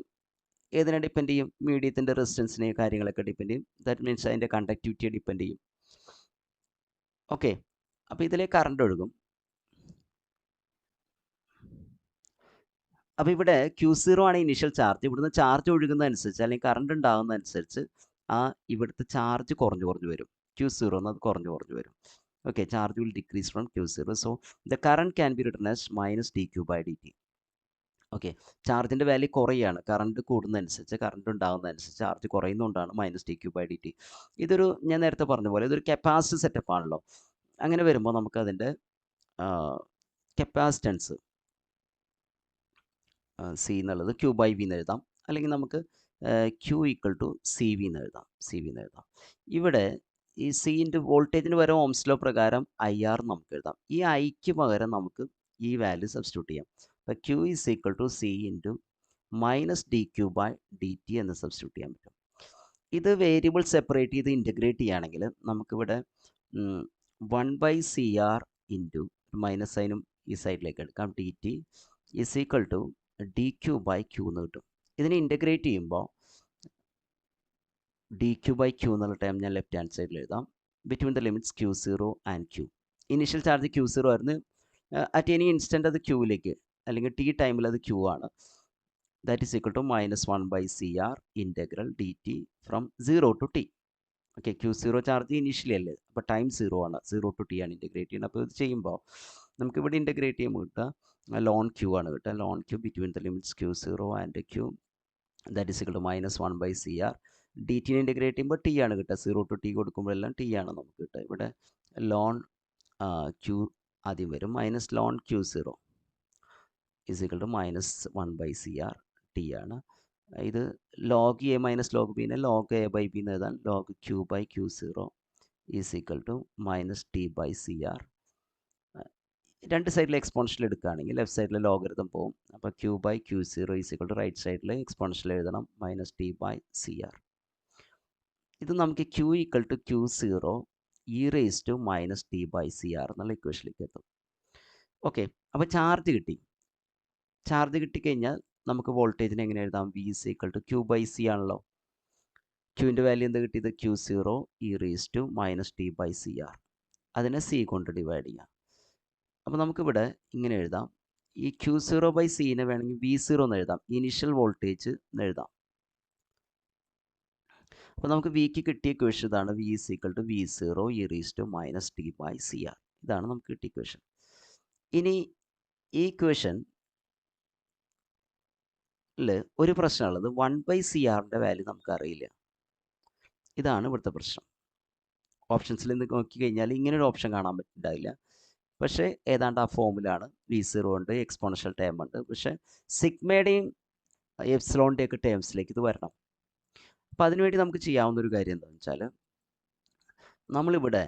ഏതിനെ ഡിപ്പെൻഡ് ചെയ്യും? മീഡിയത്തിൻ്റെ റെസിസ്റ്റൻസിനെയും കാര്യങ്ങളൊക്കെ ഡിപ്പെൻഡ് ചെയ്യും. ദാറ്റ് മീൻസ് അതിൻ്റെ കണ്ടക്ടിവിറ്റിയെ ഡിപ്പെൻഡ് ചെയ്യും. ഓക്കെ. അപ്പോൾ ഇതിലെ കറണ്ട് ഒഴുകും. അപ്പോൾ ഇവിടെ Q0 ആണ് ഇനീഷ്യൽ ചാർജ്. ഇവിടുന്ന് ചാർജ് ഒഴുകുന്നതനുസരിച്ച് അല്ലെങ്കിൽ കറണ്ട് ഉണ്ടാകുന്നതനുസരിച്ച് ഇവിടുത്തെ ചാർജ് കുറഞ്ഞു വരും. Q0 എന്നത് കുറഞ്ഞു വരും. Okay, charge will decrease from Q0. So the current can be written as -dQ/dt. Okay, ചാർജിൻ്റെ വാല്യൂ കുറയുകയാണ്. കറണ്ട് കൂടുന്നതനുസരിച്ച്, കറണ്ട് ഉണ്ടാകുന്നതനുസരിച്ച് ചാർജ് കുറയുന്നതുകൊണ്ടാണ് -dQ/dt. ഇതൊരു, ഞാൻ നേരത്തെ പറഞ്ഞ പോലെ ഇതൊരു കപ്പാസിറ്റർ സെറ്റപ്പ് ആണല്ലോ. അങ്ങനെ വരുമ്പോൾ നമുക്ക് അതിൻ്റെ കപ്പാസിറ്റൻസ് C എന്നുള്ളത് Q/V എന്ന് എഴുതാം. അല്ലെങ്കിൽ നമുക്ക് Q = CV എന്ന് എഴുതാം. ഇവിടെ ഈ C ൻ്റെ വോൾട്ടേജിന് പകരം ഓംസ് ലോ പ്രകാരം IR നമുക്ക് എഴുതാം. ഈ Iക്ക് പകരം നമുക്ക് ഈ വാല്യൂ സബ്സ്റ്റിറ്റ്യൂട്ട് ചെയ്യാം. അപ്പോൾ Q = C × -dQ/dt എന്ന് സബ്സ്റ്റിറ്റ്യൂട്ട് ചെയ്യാൻ പറ്റും. ഇത് വേരിയബിൾ സെപ്പറേറ്റ് ചെയ്ത് ഇൻറ്റഗ്രേറ്റ് ചെയ്യുകയാണെങ്കിൽ നമുക്കിവിടെ 1/CR × മൈനസ് സൈനും ഈ സൈഡിലേക്ക് എടുക്കാം, dt = dQ/Q എന്ന് കിട്ടും. ഇതിനെ ഇൻറ്റഗ്രേറ്റ് ചെയ്യുമ്പോൾ dQ/Q എന്നുള്ള ടൈം ഞാൻ ലെഫ്റ്റ് ഹാൻഡ് സൈഡിൽ എഴുതാം. Between the limits Q0 and Q. Initial charge Q0 ആയിരുന്നു. അറ്റ് എനി ഇൻസ്റ്റൻറ്റ് അത് Qയിലേക്ക്, അല്ലെങ്കിൽ T ടൈമിൽ അത് Q ആണ്. That is equal to -1/CR integral dt from 0 to T. Okay, Q0 charge initially അല്ലേ, അപ്പോൾ ടൈം 0 ആണ്, 0 to T ആണ് ഇൻറ്റഗ്രേറ്റ് ചെയ്യുന്നത്. അപ്പോൾ ഇത് ചെയ്യുമ്പോൾ നമുക്കിവിടെ ഇൻറ്റഗ്രേറ്റ് ചെയ്യുമ്പോൾ കിട്ടുക ln Q ആണ് കിട്ടുക. ln Q between the limits Q0 and Q, that is equal to -1/CR. dt integrate ചെയ്യുമ്പോൾ T ആണ് കിട്ടുക. 0 to T കൊടുക്കുമ്പോഴെല്ലാം T ആണ് നമുക്ക് കിട്ടുക. ഇവിടെ ln Q ആദ്യം വരും. -ln Q0 is equal to -1/CR T ആണ്. ഇത് log A - log B നെ log A/B എന്ന് എഴുതാൻ log Q/Q0 is equal to -T/CR. രണ്ട് സൈഡിൽ എക്സ്പോണൻഷ്യൽ എടുക്കുകയാണെങ്കിൽ ലെഫ്റ്റ് സൈഡിൽ ലോഗരിതം പോകും. അപ്പോൾ Q/Q0 is equal to right സൈഡിൽ എക്സ്പോണൻഷ്യൽ എഴുതണം -T/CR. ഇത് നമുക്ക് Q = Q0 e⁻⁻T/CR എന്നുള്ള ഇക്വേഷനിലേക്ക് എത്തും. ഓക്കെ, അപ്പോൾ ചാർജ് കിട്ടിക്കഴിഞ്ഞാൽ നമുക്ക് വോൾട്ടേജിനെ എങ്ങനെ എഴുതാം? V = Q/C ആണല്ലോ. Qൻ്റെ വാല്യൂ എന്താ കിട്ടിയത്? Q0 e⁻⁻T/CR. അതിനെ C കൊണ്ട് ഡിവൈഡ് ചെയ്യാം. അപ്പോൾ നമുക്കിവിടെ ഇങ്ങനെ എഴുതാം. ഈ Q0/Cനെ വേണമെങ്കിൽ V0 എന്ന് എഴുതാം, ഇനീഷ്യൽ വോൾട്ടേജ് എന്ന് എഴുതാം. അപ്പോൾ നമുക്ക് Vക്ക് കിട്ടിയ ഇക്വേഷൻ ഇതാണ്. V = V0 e⁻⁻T/CR. ഇതാണ് നമുക്ക് കിട്ടിയ ഇക്വേഷൻ. ഇനി ഈ ഇക്വേഷൻ ഒരു പ്രശ്നമുള്ളത് 1/CRൻ്റെ വാല്യൂ നമുക്കറിയില്ല. ഇതാണ് ഇവിടുത്തെ പ്രശ്നം. ഓപ്ഷൻസിൽ നിന്ന് നോക്കിക്കഴിഞ്ഞാൽ ഇങ്ങനൊരു ഓപ്ഷൻ കാണാൻ പറ്റുന്നുണ്ടാവില്ല. പക്ഷേ ഏതാണ്ട് ആ ഫോമിലാണ്. V0 ഉണ്ട്, എക്സ്പോണൻഷ്യൽ ടേം ഉണ്ട്. പക്ഷേ സിഗ്മയുടെയും എപ്സിലോണിൻ്റെയൊക്കെ ടേംസിലേക്ക് ഇത് വരണം. അപ്പോൾ അതിനുവേണ്ടി നമുക്ക് ചെയ്യാവുന്ന ഒരു കാര്യം എന്താണെന്ന് വെച്ചാൽ, നമ്മളിവിടെ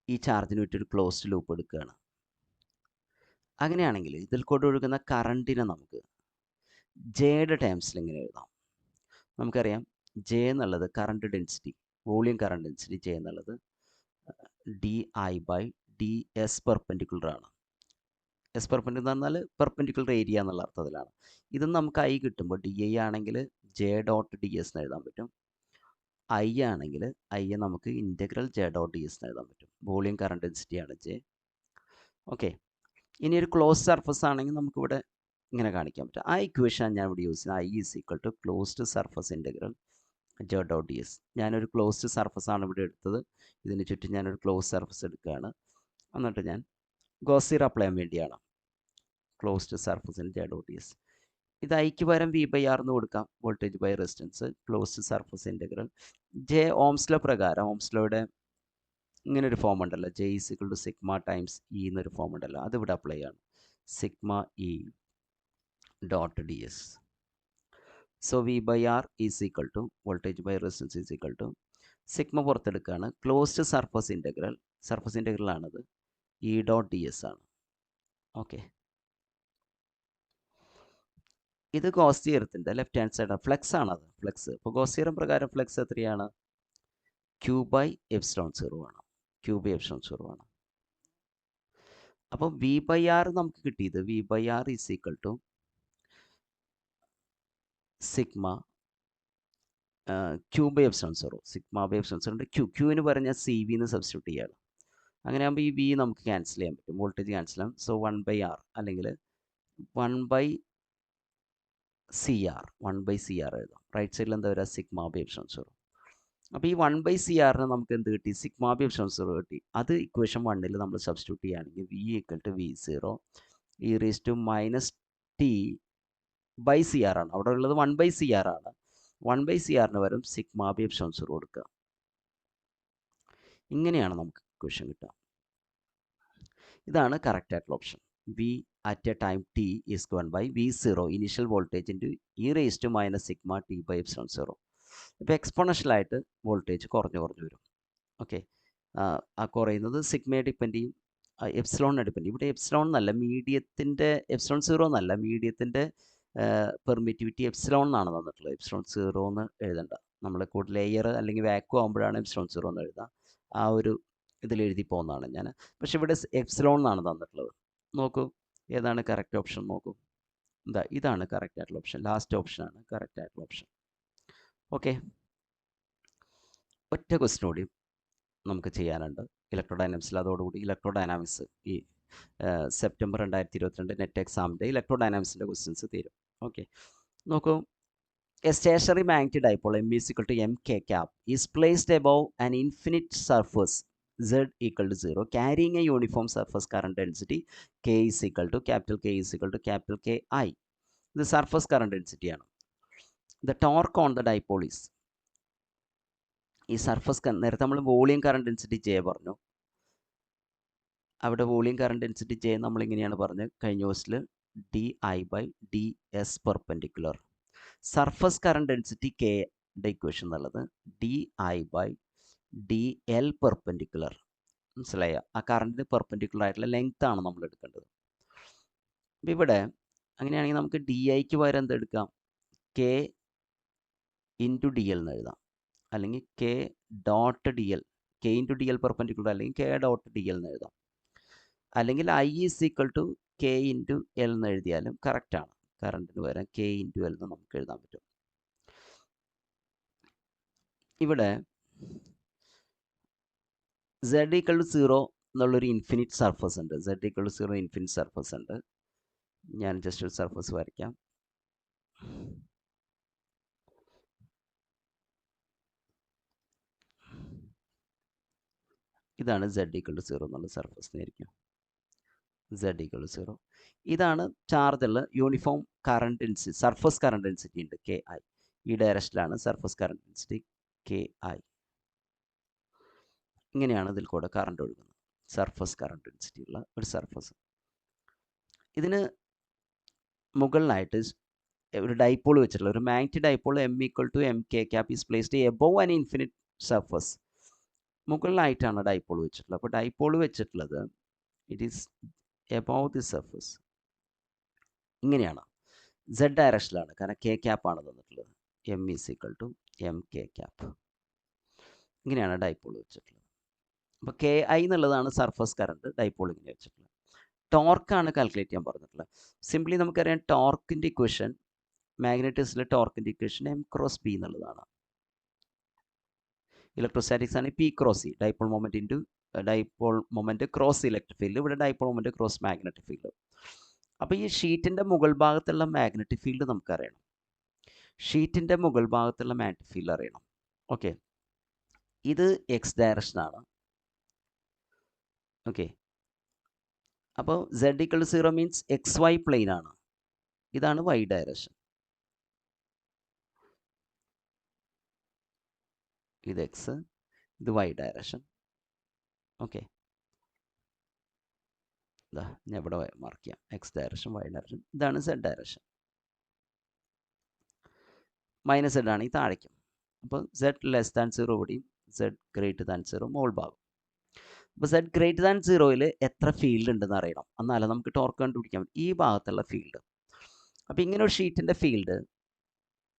ഈ ചാർജിന് വേണ്ടി ക്ലോസ്ഡ് ലൂപ്പ് എടുക്കുകയാണ്. അങ്ങനെയാണെങ്കിൽ ഇതിൽ കൂടെ ഒഴുകുന്ന കറണ്ടിനെ നമുക്ക് ജെയുടെ ടേംസിൽ ഇങ്ങനെ എഴുതാം. നമുക്കറിയാം ജെ എന്നുള്ളത് current density, volume current density J എന്നുള്ളത് di/ds പെർപെൻഡിക്കുലർ ആണ്. എസ് പെർപെൻഡിക്കുലർ എന്ന് പറഞ്ഞാൽ പെർപെൻഡിക്കുലർ ഏരിയ എന്നുള്ള അർത്ഥത്തിലാണ്. ഇത് നമുക്ക് ഐ കിട്ടുമ്പോൾ di ആണെങ്കിൽ J.ds എന്ന് എഴുതാൻ പറ്റും. ഐ ആണെങ്കിൽ ഐയെ നമുക്ക് ഇൻറ്റഗ്രൽ J.ds എന്ന് എഴുതാൻ പറ്റും. വോളിയം കറണ്ട് ഡെൻസിറ്റിയാണ് ജെ. ഓക്കെ, ഇനി ഒരു ക്ലോസ് സർഫസ് ആണെങ്കിൽ നമുക്കിവിടെ ഇങ്ങനെ കാണിക്കാൻ പറ്റും. ആ ഇക്വേഷൻ ഞാൻ ഇവിടെ യൂസ് ചെയ്യുന്നത്. I = closed surface integral J.ds. ഞാനൊരു ക്ലോസ്ഡ് സർഫസ് ആണ് ഇവിടെ എടുത്തത്. ഇതിന് ചുറ്റും ഞാനൊരു ക്ലോസ് സർഫസ് എടുക്കുകയാണ്. എന്നിട്ട് ഞാൻ ഗോസ് അപ്ലൈ ചെയ്യാൻ വേണ്ടിയാണ് ക്ലോസ്ഡ് സർഫസിന് J.ds. ഇത് ഐക്ക് പകരം V/R എന്ന് കൊടുക്കാം, voltage by resistance. Closed surface integral J Ohm's law പ്രകാരം, ഓംസ് ലോയുടെ ഇങ്ങനൊരു ഫോം ഉണ്ടല്ലോ, J = സിഗ്മ ടൈംസ് E എന്നൊരു ഫോം ഉണ്ടല്ലോ, അതിവിടെ അപ്ലൈ ചെയ്യാണ്. Sigma E.ds. So V/R is equal to voltage by resistance is equal to sigma പുറത്തെടുക്കുകയാണ്. Closed surface integral ആണത്, E.ds ആണ്. ഓക്കെ, ഇത് ഗോസ് തിയറത്തിൻ്റെ ലെഫ്റ്റ് ഹാൻഡ് സൈഡ് ഫ്ലെക്സ് ആണത്, ഫ്ലെക്സ്. അപ്പോൾ ഗോസ് തിയറം പ്രകാരം ഫ്ലെക്സ് എത്രയാണ്? ക്യൂ ബൈ എപ്സിലോൺ 0 ആണ്, ക്യൂ ബൈ എപ്സിലോൺ 0 ആണ്. അപ്പോൾ വി ബൈ ആർ നമുക്ക് കിട്ടിയത് V by R is equal to sigma Q by epsilon 0, sigma by epsilon 0 ക്യൂവിന് പറഞ്ഞാൽ സി വി എന്ന് സബ്സ്റ്റിറ്റ്യൂട്ട് ചെയ്യാണ്. അങ്ങനെ ആകുമ്പോൾ ഈ വി നമുക്ക് ക്യാൻസൽ ചെയ്യാൻ പറ്റും, വോൾട്ടേജ് ക്യാൻസൽ ചെയ്യാം. സോ 1 ബൈ ആർ അല്ലെങ്കിൽ 1 ബൈ സി ആർ എഴുതാം. റൈറ്റ് സൈഡിൽ എന്താ വരിക? Sigma by epsilon 0. അപ്പോൾ ഈ 1 ബൈ സി ആറിന് നമുക്ക് എന്ത് കിട്ടി? സിഗ്മ ബൈ എപ്സിലോൺ 0 കിട്ടി. അത് ഇക്വേഷൻ 1 നമ്മൾ സബ്സ്റ്റിറ്റ്യൂട്ട് ചെയ്യുകയാണെങ്കിൽ V equal to V0 E raise to minus T by C R ആണ്. അവിടെ ഉള്ളത് 1 ബൈ സി ആർ ആണ്. 1 ബൈ സി ആറിന് പകരം സിഗ്മ ബൈ എപ്സിലോൺ 0 കൊടുക്കുക. ഇങ്ങനെയാണ് നമുക്ക് ഇക്വേഷൻ കിട്ടുക. ഇതാണ് കറക്റ്റ് ആയിട്ടുള്ള option. V at a time T is given by V0 initial voltage into E raise to minus sigma T by epsilon 0. ഇപ്പോൾ എക്സ്പോണൻഷ്യലായിട്ട് വോൾട്ടേജ് കുറഞ്ഞു വരും. ഓക്കെ, ആ കുറയുന്നത് സിഗ്മയെ ഡിപ്പെൻഡ് ചെയ്യും, എപ്സിലോണിനെ ഡിപ്പെൻഡ് ചെയ്യും. ഇവിടെ എപ്സിലോൺ എന്നല്ല, മീഡിയത്തിൻ്റെ എപ്സിലോൺ 0 എന്നല്ല, മീഡിയത്തിൻ്റെ പെർമിറ്റിവിറ്റി എപ്സിലോൺ എന്നാണ് തന്നിട്ടുള്ളത്. എപ്സിലോൺ 0 എന്ന് എഴുതണ്ട, നമ്മൾ കൂടുതൽ ലെയർ അല്ലെങ്കിൽ വാക്വം ആകുമ്പോഴാണ് എപ്സിലോൺ 0 എന്ന് എഴുതുക. ആ ഒരു ഇതിൽ എഴുതി പോകുന്നതാണ് ഞാൻ. പക്ഷെ ഇവിടെ എപ്സിലോൺ എന്നാണ് തന്നിട്ടുള്ളത്. നോക്കൂ ഏതാണ് കറക്റ്റ് ഓപ്ഷൻ നോക്കൂ. ഇതാണ് കറക്റ്റ് ആയിട്ടുള്ള ഓപ്ഷൻ. ലാസ്റ്റ് ഓപ്ഷനാണ് കറക്റ്റ് ആയിട്ടുള്ള ഓപ്ഷൻ. ഓക്കെ, ഒറ്റ ക്വസ്റ്റ്യൻ കൂടി നമുക്ക് ചെയ്യാനുണ്ട് ഇലക്ട്രോഡൈനാമിക്സിൽ. അതോടുകൂടി ഇലക്ട്രോഡൈനാമിക്സ് ഈ സെപ്റ്റംബർ 2022 നെറ്റ് എക്സാമിൻ്റെ ഇലക്ട്രോഡൈനാമിക്സിൻ്റെ ക്വസ്റ്റ്യൻസ് തീരും. ഓക്കെ, നോക്കൂ. A stationary magnetic dipole M is equal to MK cap is placed above an infinite surface Z equal to 0 carrying a uniform surface current density K is equal to capital K is equal to capital KI. ഇത് surface current density ആണ്. The torque on the dipole is, ഈ surface നേരത്തെ നമ്മൾ volume current density J പറഞ്ഞു. അവിടെ volume current density J നമ്മളിങ്ങനെയാണ് പറഞ്ഞത് കഴിഞ്ഞ ക്വസ്റ്റിൽ DI by DS perpendicular. Surface current density കെയുടെ ഇക്വേഷൻ എന്നുള്ളത് DI by DL പെർപെൻഡിക്കുലർ. മനസ്സിലായ? ആ കറണ്ടിന് പെർപെൻഡിക്കുലർ ആയിട്ടുള്ള ലെങ്ത് ആണ് നമ്മൾ എടുക്കേണ്ടത്. അപ്പം ഇവിടെ അങ്ങനെയാണെങ്കിൽ നമുക്ക് DIക്ക് പകരം എന്തെടുക്കാം? K ഇൻറ്റു DL എന്ന് എഴുതാം, അല്ലെങ്കിൽ K dot DL, K into DL perpendicular അല്ലെങ്കിൽ K ഡോട്ട് DL എന്ന് എഴുതാം. അല്ലെങ്കിൽ I is equal to K into L എന്ന് എഴുതിയാലും കറക്റ്റാണ്. കറണ്ടിന് പകരം K ഇൻറ്റു L എന്ന് നമുക്ക് എഴുതാൻ പറ്റും. ഇവിടെ Z ഈക്വൽ ടു 0 എന്നുള്ളൊരു ഇൻഫിനിറ്റ് സർഫസ് ഉണ്ട്. Z equal to 0 infinite surface ഉണ്ട്. ഞാൻ ജസ്റ്റ് ഒരു സർഫസ് വരയ്ക്കാം. ഇതാണ് Z ഈക്വൽ ടു 0 എന്നുള്ള സർഫസ് ആയിരിക്കും. Z equal to 0. ഇതാണ് ചാർജുള്ള uniform current density, surface current density ഉണ്ട് KI. ഈ ഡയറക്ഷനിലാണ് സർഫസ് കറണ്ട് ഡെൻസിറ്റി KI. ഇങ്ങനെയാണ് ഇതിൽ കൂടെ കറണ്ട് ഒഴുകുന്നത്. സർഫസ് കറണ്ട് ഡെൻസിറ്റി ഉള്ള ഒരു സർഫസ്. ഇതിന് മുകളിലായിട്ട് ഒരു ഡൈപോൾ വെച്ചിട്ടുള്ള ഒരു magnetic dipole M equal to MK cap is placed above an infinite surface. മുകളിലായിട്ടാണ് ഡൈപോൾ വെച്ചിട്ടുള്ളത്. അപ്പോൾ ഡൈപോൾ വെച്ചിട്ടുള്ളത് it is above the surface. ഇങ്ങനെയാണ്, Z ഡയറക്ഷനിലാണ്, കാരണം K ക്യാപ്പ് ആണ് തന്നിട്ടുള്ളത്. M is equal to MK cap. ഇങ്ങനെയാണ് ഡൈപോൾ വെച്ചിട്ടുള്ളത്. അപ്പോൾ KI എന്നുള്ളതാണ് സർഫസ് കറണ്ട് ഡൈപോൾ ഇങ്ങനെ വെച്ചിട്ടുള്ളത്. ടോർക്കാണ് കാൽക്കുലേറ്റ് ചെയ്യാൻ പറഞ്ഞിട്ടുള്ളത്. സിംപ്ലി നമുക്കറിയാം ടോർക്കിൻ്റെ ഇക്വേഷൻ, മാഗ്നറ്റിക്സിലെ ടോർക്കിൻ്റെ ഇക്വേഷൻ M ക്രോസ് B എന്നുള്ളതാണ്. ഇലക്ട്രോസ്റ്റാറ്റിക്സ് ആണ് P cross E, dipole moment into dipole moment cross electric field. ഇവിടെ dipole moment cross magnetic field. അപ്പോൾ ഈ ഷീറ്റിൻ്റെ മുകൾ ഭാഗത്തുള്ള മാഗ്നറ്റിക് ഫീൽഡ് നമുക്കറിയണം. ഷീറ്റിൻ്റെ മുകൾ ഭാഗത്തുള്ള മാഗ്നറ്റിക് ഫീൽഡ് അറിയണം. ഓക്കെ, ഇത് X ഡയറക്ഷനാണ്. ഓക്കെ, അപ്പോൾ Z equal to 0 means XY plane ആണ്. ഇതാണ് Y ഡയറക്ഷൻ. ഇത് X, ഇത് Y ഡയറക്ഷൻ. ഓക്കെ, ഞാൻ ഇവിടെ മാർക്ക് ചെയ്യാം. X direction, Y direction. ഇതാണ് Z ഡയറക്ഷൻ. മൈനസ് Z ആണ് ഈ താഴേക്കും. അപ്പോൾ Z ലെസ് ദാൻ 0 ഇവിടെയും, Z ഗ്രേറ്റർ ദാൻ 0 മോൾ ഭാഗം. അപ്പോൾ Z ഗ്രേറ്റർ ദാൻ 0യിൽ എത്ര ഫീൽഡ് ഉണ്ടെന്ന് അറിയണം, എന്നാലും നമുക്ക് ടോർക്ക് കണ്ടുപിടിക്കാൻ പറ്റും. ഈ ഭാഗത്തുള്ള ഫീൽഡ് അപ്പോൾ ഇങ്ങനെ ഒരു ഷീറ്റിൻ്റെ ഫീൽഡ്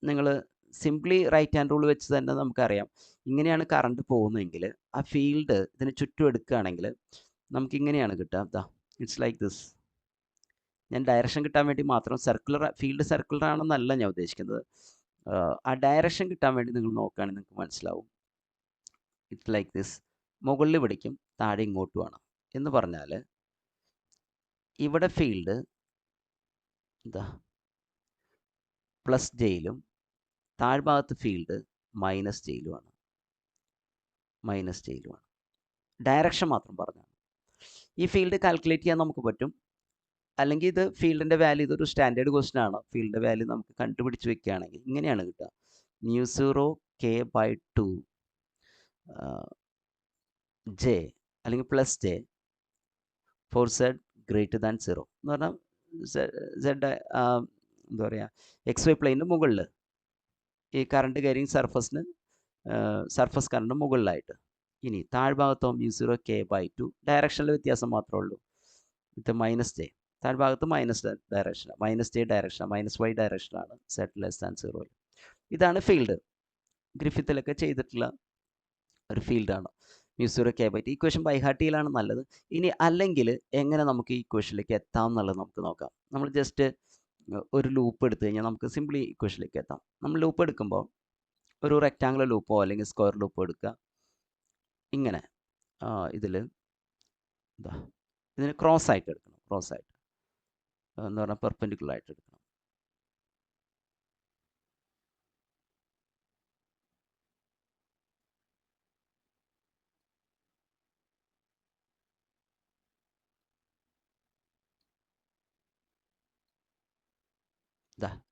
നിങ്ങൾ സിംപ്ലി റൈറ്റ് ഹാൻഡ് റൂൾ വെച്ച് തന്നെ നമുക്കറിയാം, ഇങ്ങനെയാണ് കറണ്ട് പോകുന്നതെങ്കിൽ ആ ഫീൽഡ് ഇതിന് ചുറ്റും എടുക്കുകയാണെങ്കിൽ നമുക്കിങ്ങനെയാണ് കിട്ടുക. ദാ ഇറ്റ്സ് ലൈക്ക് ദിസ്. ഞാൻ ഡയറക്ഷൻ കിട്ടാൻ വേണ്ടി മാത്രം ഫീൽഡ് സർക്കുലർ ആണെന്നല്ല ഞാൻ ഉദ്ദേശിക്കുന്നത്. ആ ഡയറക്ഷൻ കിട്ടാൻ വേണ്ടി നിങ്ങൾ നോക്കുകയാണെങ്കിൽ നിങ്ങൾക്ക് മനസ്സിലാവും. It's like this. മുകളിൽ പിടിക്കും, താഴെ ഇങ്ങോട്ടുമാണ് എന്ന് പറഞ്ഞാൽ ഇവിടെ ഫീൽഡ് എന്താ പ്ലസ് ജയിലും താഴ്ഭാഗത്ത് ഫീൽഡ് മൈനസ് ജയിലുമാണ്. ഡയറക്ഷൻ മാത്രം പറഞ്ഞാണ്. ഈ ഫീൽഡ് കാൽക്കുലേറ്റ് ചെയ്യാൻ നമുക്ക് പറ്റും. അല്ലെങ്കിൽ ഇത് ഫീൽഡിൻ്റെ വാല്യൂ, ഇതൊരു സ്റ്റാൻഡേർഡ് ക്വസ്റ്റ്യൻ ആണ്. ഫീൽഡിൻ്റെ വാല്യൂ നമുക്ക് കണ്ടുപിടിച്ച് വെക്കുകയാണെങ്കിൽ ഇങ്ങനെയാണ് കിട്ടുക. μ0k/2 j അല്ലെങ്കിൽ plus J for z greater than 0 എന്ന് പറഞ്ഞാൽ എന്താ പറയുക, എക്സ് വൈ പ്ലെയിനിന് മുകളിൽ ഈ കറണ്ട് ക്യാരിങ് സർഫസ് കറണ്ട് മുകളിലായിട്ട്. ഇനി താഴ്ഭാഗത്തോ μ0k/2 ഡയറക്ഷനിൽ വ്യത്യാസം മാത്രമേ ഉള്ളൂ. ഇത് മൈനസ് ജെ, താഴ്ഭാഗത്ത് മൈനസ് ഡയറക്ഷനാണ്, മൈനസ് ജെ ഡയറക്ഷനാണ്, മൈനസ് വൈ ഡയറക്ഷനാണ് z <0. ഇതാണ് ഫീൽഡ്. ഗ്രിഫിത്തിലൊക്കെ ചെയ്തിട്ടുള്ള ഒരു ഫീൽഡാണ് μ0k/2. ഇക്വേഷൻ ബൈഹാർട്ട് ചെയ്യലാണ് നല്ലത്. ഇനി അല്ലെങ്കിൽ എങ്ങനെ നമുക്ക് ഈ ഇക്വേഷനിലേക്ക് എത്താം എന്നുള്ളത് നമുക്ക് നോക്കാം. നമ്മൾ ജസ്റ്റ് ഒരു ലൂപ്പ് എടുത്തു കഴിഞ്ഞാൽ നമുക്ക് സിംപ്ലി ഇക്വേഷനിലേക്ക് എത്താം. നമ്മൾ ലൂപ്പ് എടുക്കുമ്പോൾ ഒരു റെക്റ്റാങ്കുലർ ലൂപ്പോ അല്ലെങ്കിൽ സ്ക്വയർ ലൂപ്പോ എടുക്കുക. ഇങ്ങനെ ഇതിന് ക്രോസ് ആയിട്ട് എടുക്കണം. ക്രോസ് ആയിട്ട് എന്ന് പറഞ്ഞാൽ പെർപെൻഡിക്കുലർ ആയിട്ട് എടുക്കണം.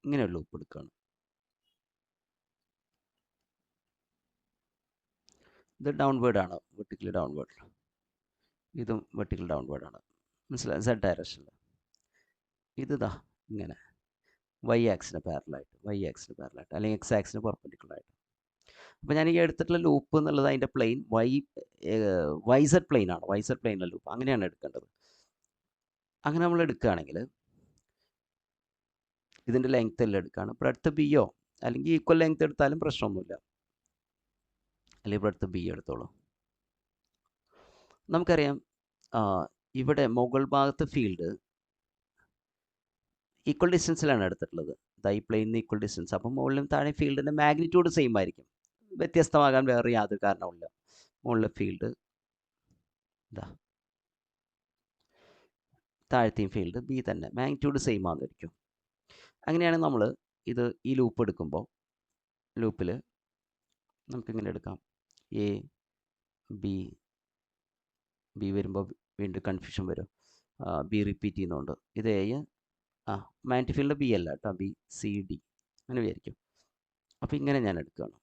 ഇങ്ങനെ ഒരു ലൂപ്പ് എടുക്കുകയാണ്. ഇത് ഡൗൺവേർഡ് ആണ്, വെർട്ടിക്കലി ഡൗൺവേർഡ്. ഇതും വെർട്ടിക്കൽ ഡൗൺവേർഡ് ആണ്. മനസ്സിലായി? z ഡയറക്ഷനിൽ. ഇത് ഇങ്ങനെ വൈ ആക്സിന് പാരലായിട്ട് അല്ലെങ്കിൽ എക്സ് ആക്സിന് പെർപെൻഡിക്കുലർ ആയിട്ട്. അപ്പോൾ ഞാൻ ഈ എടുത്തിട്ടുള്ള ലൂപ്പ് എന്നുള്ളത് അതിൻ്റെ പ്ലെയിൻ YZ പ്ലെയിൻ ആണ്. YZ പ്ലെയിനിലെ ലൂപ്പ് അങ്ങനെയാണ് എടുക്കേണ്ടത്. അങ്ങനെ നമ്മൾ എടുക്കുകയാണെങ്കിൽ ഇതിൻ്റെ ലെങ്ത് എല്ലാം എടുക്കുകയാണ്. ബ്രെഡ്ത്ത് ബിയോ അല്ലെങ്കിൽ ഈക്വൽ ലെങ്ത് എടുത്താലും പ്രശ്നമൊന്നുമില്ല. അല്ലെങ്കിൽ ബ്രെഡ്ത്ത് ബി എടുത്തോളൂ. നമുക്കറിയാം ഇവിടെ മുകൾ ഭാഗത്ത് ഫീൽഡ് ഈക്വൽ ഡിസ്റ്റൻസിലാണ് എടുത്തിട്ടുള്ളത്. ഈ പ്ലെയിനിന് ഈക്വൽ ഡിസ്റ്റൻസ്. അപ്പം മുകളിലും താഴെ ഫീൽഡിൻ്റെ മാഗ്നിറ്റ്യൂഡ് സെയിം ആയിരിക്കും. വ്യത്യസ്തമാകാൻ വേറെ യാതൊരു കാരണവുമില്ല. മുകളിലെ ഫീൽഡ് താഴത്തെയും ഫീൽഡ് ബി തന്നെ, മാഗ്നിറ്റ്യൂഡ് സെയിം ആണെന്നിരിക്കും. അങ്ങനെയാണ് നമ്മൾ ഈ ലൂപ്പ് എടുക്കുമ്പോൾ ലൂപ്പിൽ നമുക്കിങ്ങനെ എടുക്കാം. എ ബി വരുമ്പോൾ വീണ്ടും കൺഫ്യൂഷൻ വരും. ബി റിപ്പീറ്റ് ചെയ്യുന്നുണ്ട്. ഇത് എ മാഗ്നറ്റിക് ഫീൽഡ് ബി അല്ല കേട്ടോ, ബി സി ഡി അങ്ങനെ വിചാരിക്കും. അപ്പോൾ ഇങ്ങനെ ഞാൻ എടുക്കുകയാണ്.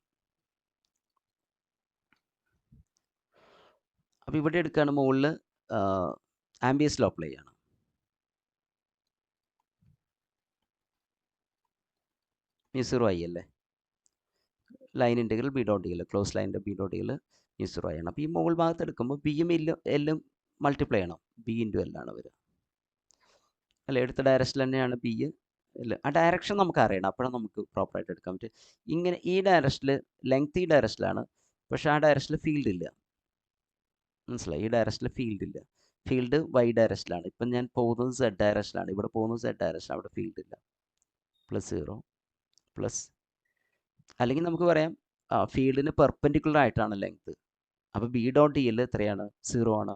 അപ്പോൾ ഇവിടെ എടുക്കുകയാണ്. മുകളിൽ ആംബിയസ് ലോ അപ്ലൈ ചെയ്യണം. μ0i അല്ലേ, line integral B dot D L, close ലൈനിൻ്റെ B dot D L μ0i ആണ്. അപ്പോൾ ഈ മുകൾ ഭാഗത്ത് എടുക്കുമ്പോൾ ബിയും എല്ലും മൾട്ടിപ്ലൈ ചെയ്യണം. ബി ഇൻറ്റു എല്ലാണ് വരിക അല്ലേ. എടുത്ത ഡയറക്ഷനിൽ തന്നെയാണ് ബി എൽ. ആ ഡയറക്ഷൻ നമുക്ക് അറിയണം, അപ്പോഴാണ് നമുക്ക് പ്രോപ്പറായിട്ട് എടുക്കാൻ പറ്റും. ഇങ്ങനെ ഈ ഡയറക്ഷനിൽ ലെങ്ത് ഈ ഡയറക്ഷനിലാണ്, പക്ഷേ ആ ഡയറക്ഷനിൽ ഫീൽഡ് ഇല്ല. മനസ്സിലായി? ഈ ഡയറക്ഷനിൽ ഫീൽഡ് ഇല്ല. ഫീൽഡ് വൈ ഡയറക്ഷനിലാണ്. ഇപ്പം ഞാൻ പോകുന്നത് z ഡയറക്ഷനിലാണ്. ഇവിടെ പോകുന്നത് z ഡയറക്ഷൻ, അവിടെ ഫീൽഡ് ഇല്ല. +0 പ്ലസ്, അല്ലെങ്കിൽ നമുക്ക് പറയാം ഫീൽഡിന് പെർപെൻഡിക്കുലർ ആയിട്ടാണ് ലെങ്ത്. അപ്പോൾ ബി ഡോട്ട് ഡി എൽ എത്രയാണ്? 0 ആണ്.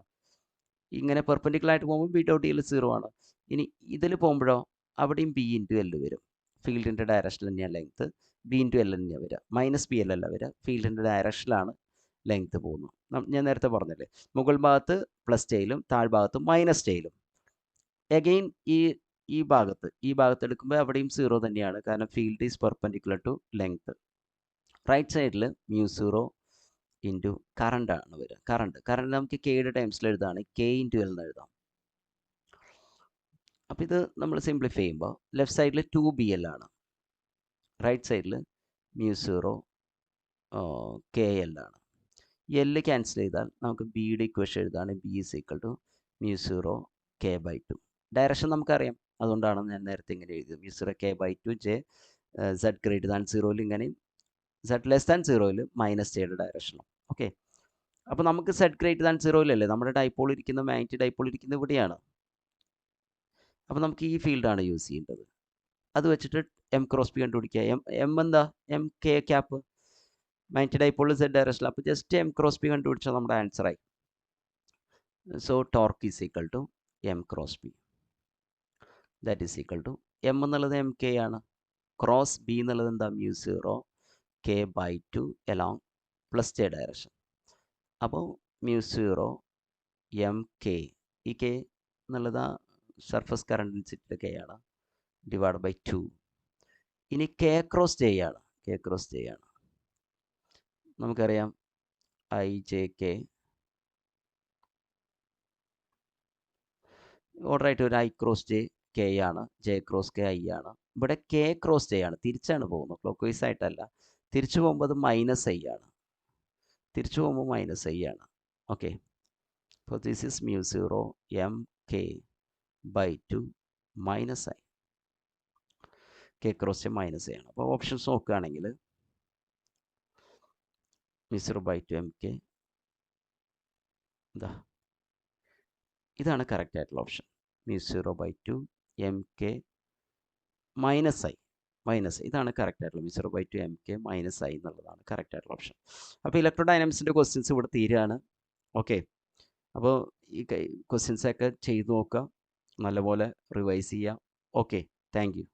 ഇങ്ങനെ പെർപെൻഡിക്കുലർ ആയിട്ട് പോകുമ്പോൾ ബി ഡോട്ട് ഡി എൽ 0 ആണ്. ഇനി ഇതിൽ പോകുമ്പോഴോ അവിടെയും ബി ഇൻറ്റു എൽ വരും. ഫീൽഡിൻ്റെ ഡയറക്ഷനിൽ തന്നെയാണ് ലെങ്ത്. ബി ഇൻറ്റു എൽ തന്നെയാണ് വരിക, മൈനസ് ബി എൽ അല്ല വരിക. ഫീൽഡിൻ്റെ ഡയറക്ഷനിലാണ് ലെങ്ത് പോകുന്നു. ഞാൻ നേരത്തെ പറഞ്ഞില്ലേ, മുകൾ ഭാഗത്ത് പ്ലസ് ടെയിലും താഴ്ഭാഗത്ത് മൈനസ് ടെയിലും. എഗെയിൻ ഈ ഭാഗത്ത് എടുക്കുമ്പോൾ അവിടെയും 0 തന്നെയാണ്, കാരണം field is perpendicular to length. Right സൈഡിൽ μ0 ഇൻറ്റു കറണ്ട് ആണ് വരിക. കറണ്ട് നമുക്ക് കെയുടെ ടൈംസിൽ എഴുതാണ്, കെ ഇൻറ്റു എൽ എന്ന് എഴുതാം. അപ്പോൾ ഇത് നമ്മൾ സിംപ്ലിഫൈ ചെയ്യുമ്പോൾ ലെഫ്റ്റ് സൈഡിൽ 2BL ആണ്, റൈറ്റ് സൈഡിൽ μ0 KL ആണ്. എൽ ക്യാൻസൽ ചെയ്താൽ നമുക്ക് ബിയുടെ ഇക്വേഷൻ എഴുതാണ്. B is equal to μ0 k/2. Direction നമുക്കറിയാം, അതുകൊണ്ടാണ് ഞാൻ നേരത്തെ ഇങ്ങനെ എഴുതിയത് mu 0 k/2 j z greater than 0യിൽ ഇങ്ങനെയും z ലെസ് ദാൻ 0യിൽ മൈനസ് ജെയുടെ ഡയറക്ഷനും. ഓക്കെ, അപ്പോൾ നമുക്ക് z ഗ്രേറ്റർ ദാൻ 0യിലല്ലേ നമ്മുടെ ഡൈപോൾ ഇരിക്കുന്ന, മാഗ്നറ്റിക് ഡൈപോൾ ഇരിക്കുന്നത് ഇവിടെയാണ്. അപ്പോൾ നമുക്ക് ഈ ഫീൽഡാണ് യൂസ് ചെയ്യേണ്ടത്. അത് വെച്ചിട്ട് എം ക്രോസ് പി കണ്ടുപിടിക്കുക. എം എന്താ? M K cap, magnetic dipole z ഡയറക്ഷനിൽ. അപ്പോൾ ജസ്റ്റ് എം ക്രോസ് പി കണ്ടുപിടിച്ചാൽ നമ്മുടെ ആൻസറായി. So torque is equal to M cross P, that is equal to M എന്നുള്ളത് എം കെ ആണ്, ക്രോസ് ബി എന്നുള്ളത് എന്താ? Mu 0 k/2 along plus J direction. അപ്പോൾ മ്യൂ 0 എം കെ, ഈ കെ എന്നുള്ളത് സർഫസ് കറണ്ട് ഡെൻസിറ്റിയുടെ കെ ആണ്, ഡിവൈഡ് ബൈ 2. ഇനി കെ ക്രോസ് ജെ ആണ്, കെ ക്രോസ് ജെ ആണ്. നമുക്കറിയാം ഐ ജെ കെ, ഓർഡറായിട്ട് ഒരു ഐ ക്രോസ് ജെ കെ ആണ്, ജെ ക്രോസ് കെ ഐ ആണ്. ഇവിടെ കെ ക്രോസ് ജെ ആണ്, തിരിച്ചാണ് പോകുന്നത്, ക്ലോക്ക് വൈസ് ആയിട്ടല്ല. തിരിച്ചു പോകുമ്പോൾ അത് മൈനസ് ഐ ആണ്, തിരിച്ചു പോകുമ്പോൾ മൈനസ് ഐ ആണ്. ഓക്കെ, അപ്പോൾ this is mu 0 M K by 2 minus I, K cross J minus I ആണ്. അപ്പോൾ ഓപ്ഷൻസ് നോക്കുകയാണെങ്കിൽ മ്യൂ 0/2 എം കെ, എന്താ, ഇതാണ് കറക്റ്റ് ആയിട്ടുള്ള option. Mu 0/2 M K minus I, ഇതാണ് കറക്റ്റ് ആയിട്ടുള്ള mu 0/2 M K minus I എന്നുള്ളതാണ് കറക്റ്റ് ആയിട്ടുള്ള ഓപ്ഷൻ. അപ്പോൾ ഇലക്ട്രോഡൈനാമിക്സിൻ്റെ ക്വസ്റ്റ്യൻസ് ഇവിടെ തീരുകയാണ്. ഓക്കെ, അപ്പോൾ ഈ ക്വസ്റ്റ്യൻസൊക്കെ ചെയ്തു നോക്കുക, നല്ലപോലെ റിവൈസ് ചെയ്യുക. Okay, thank you.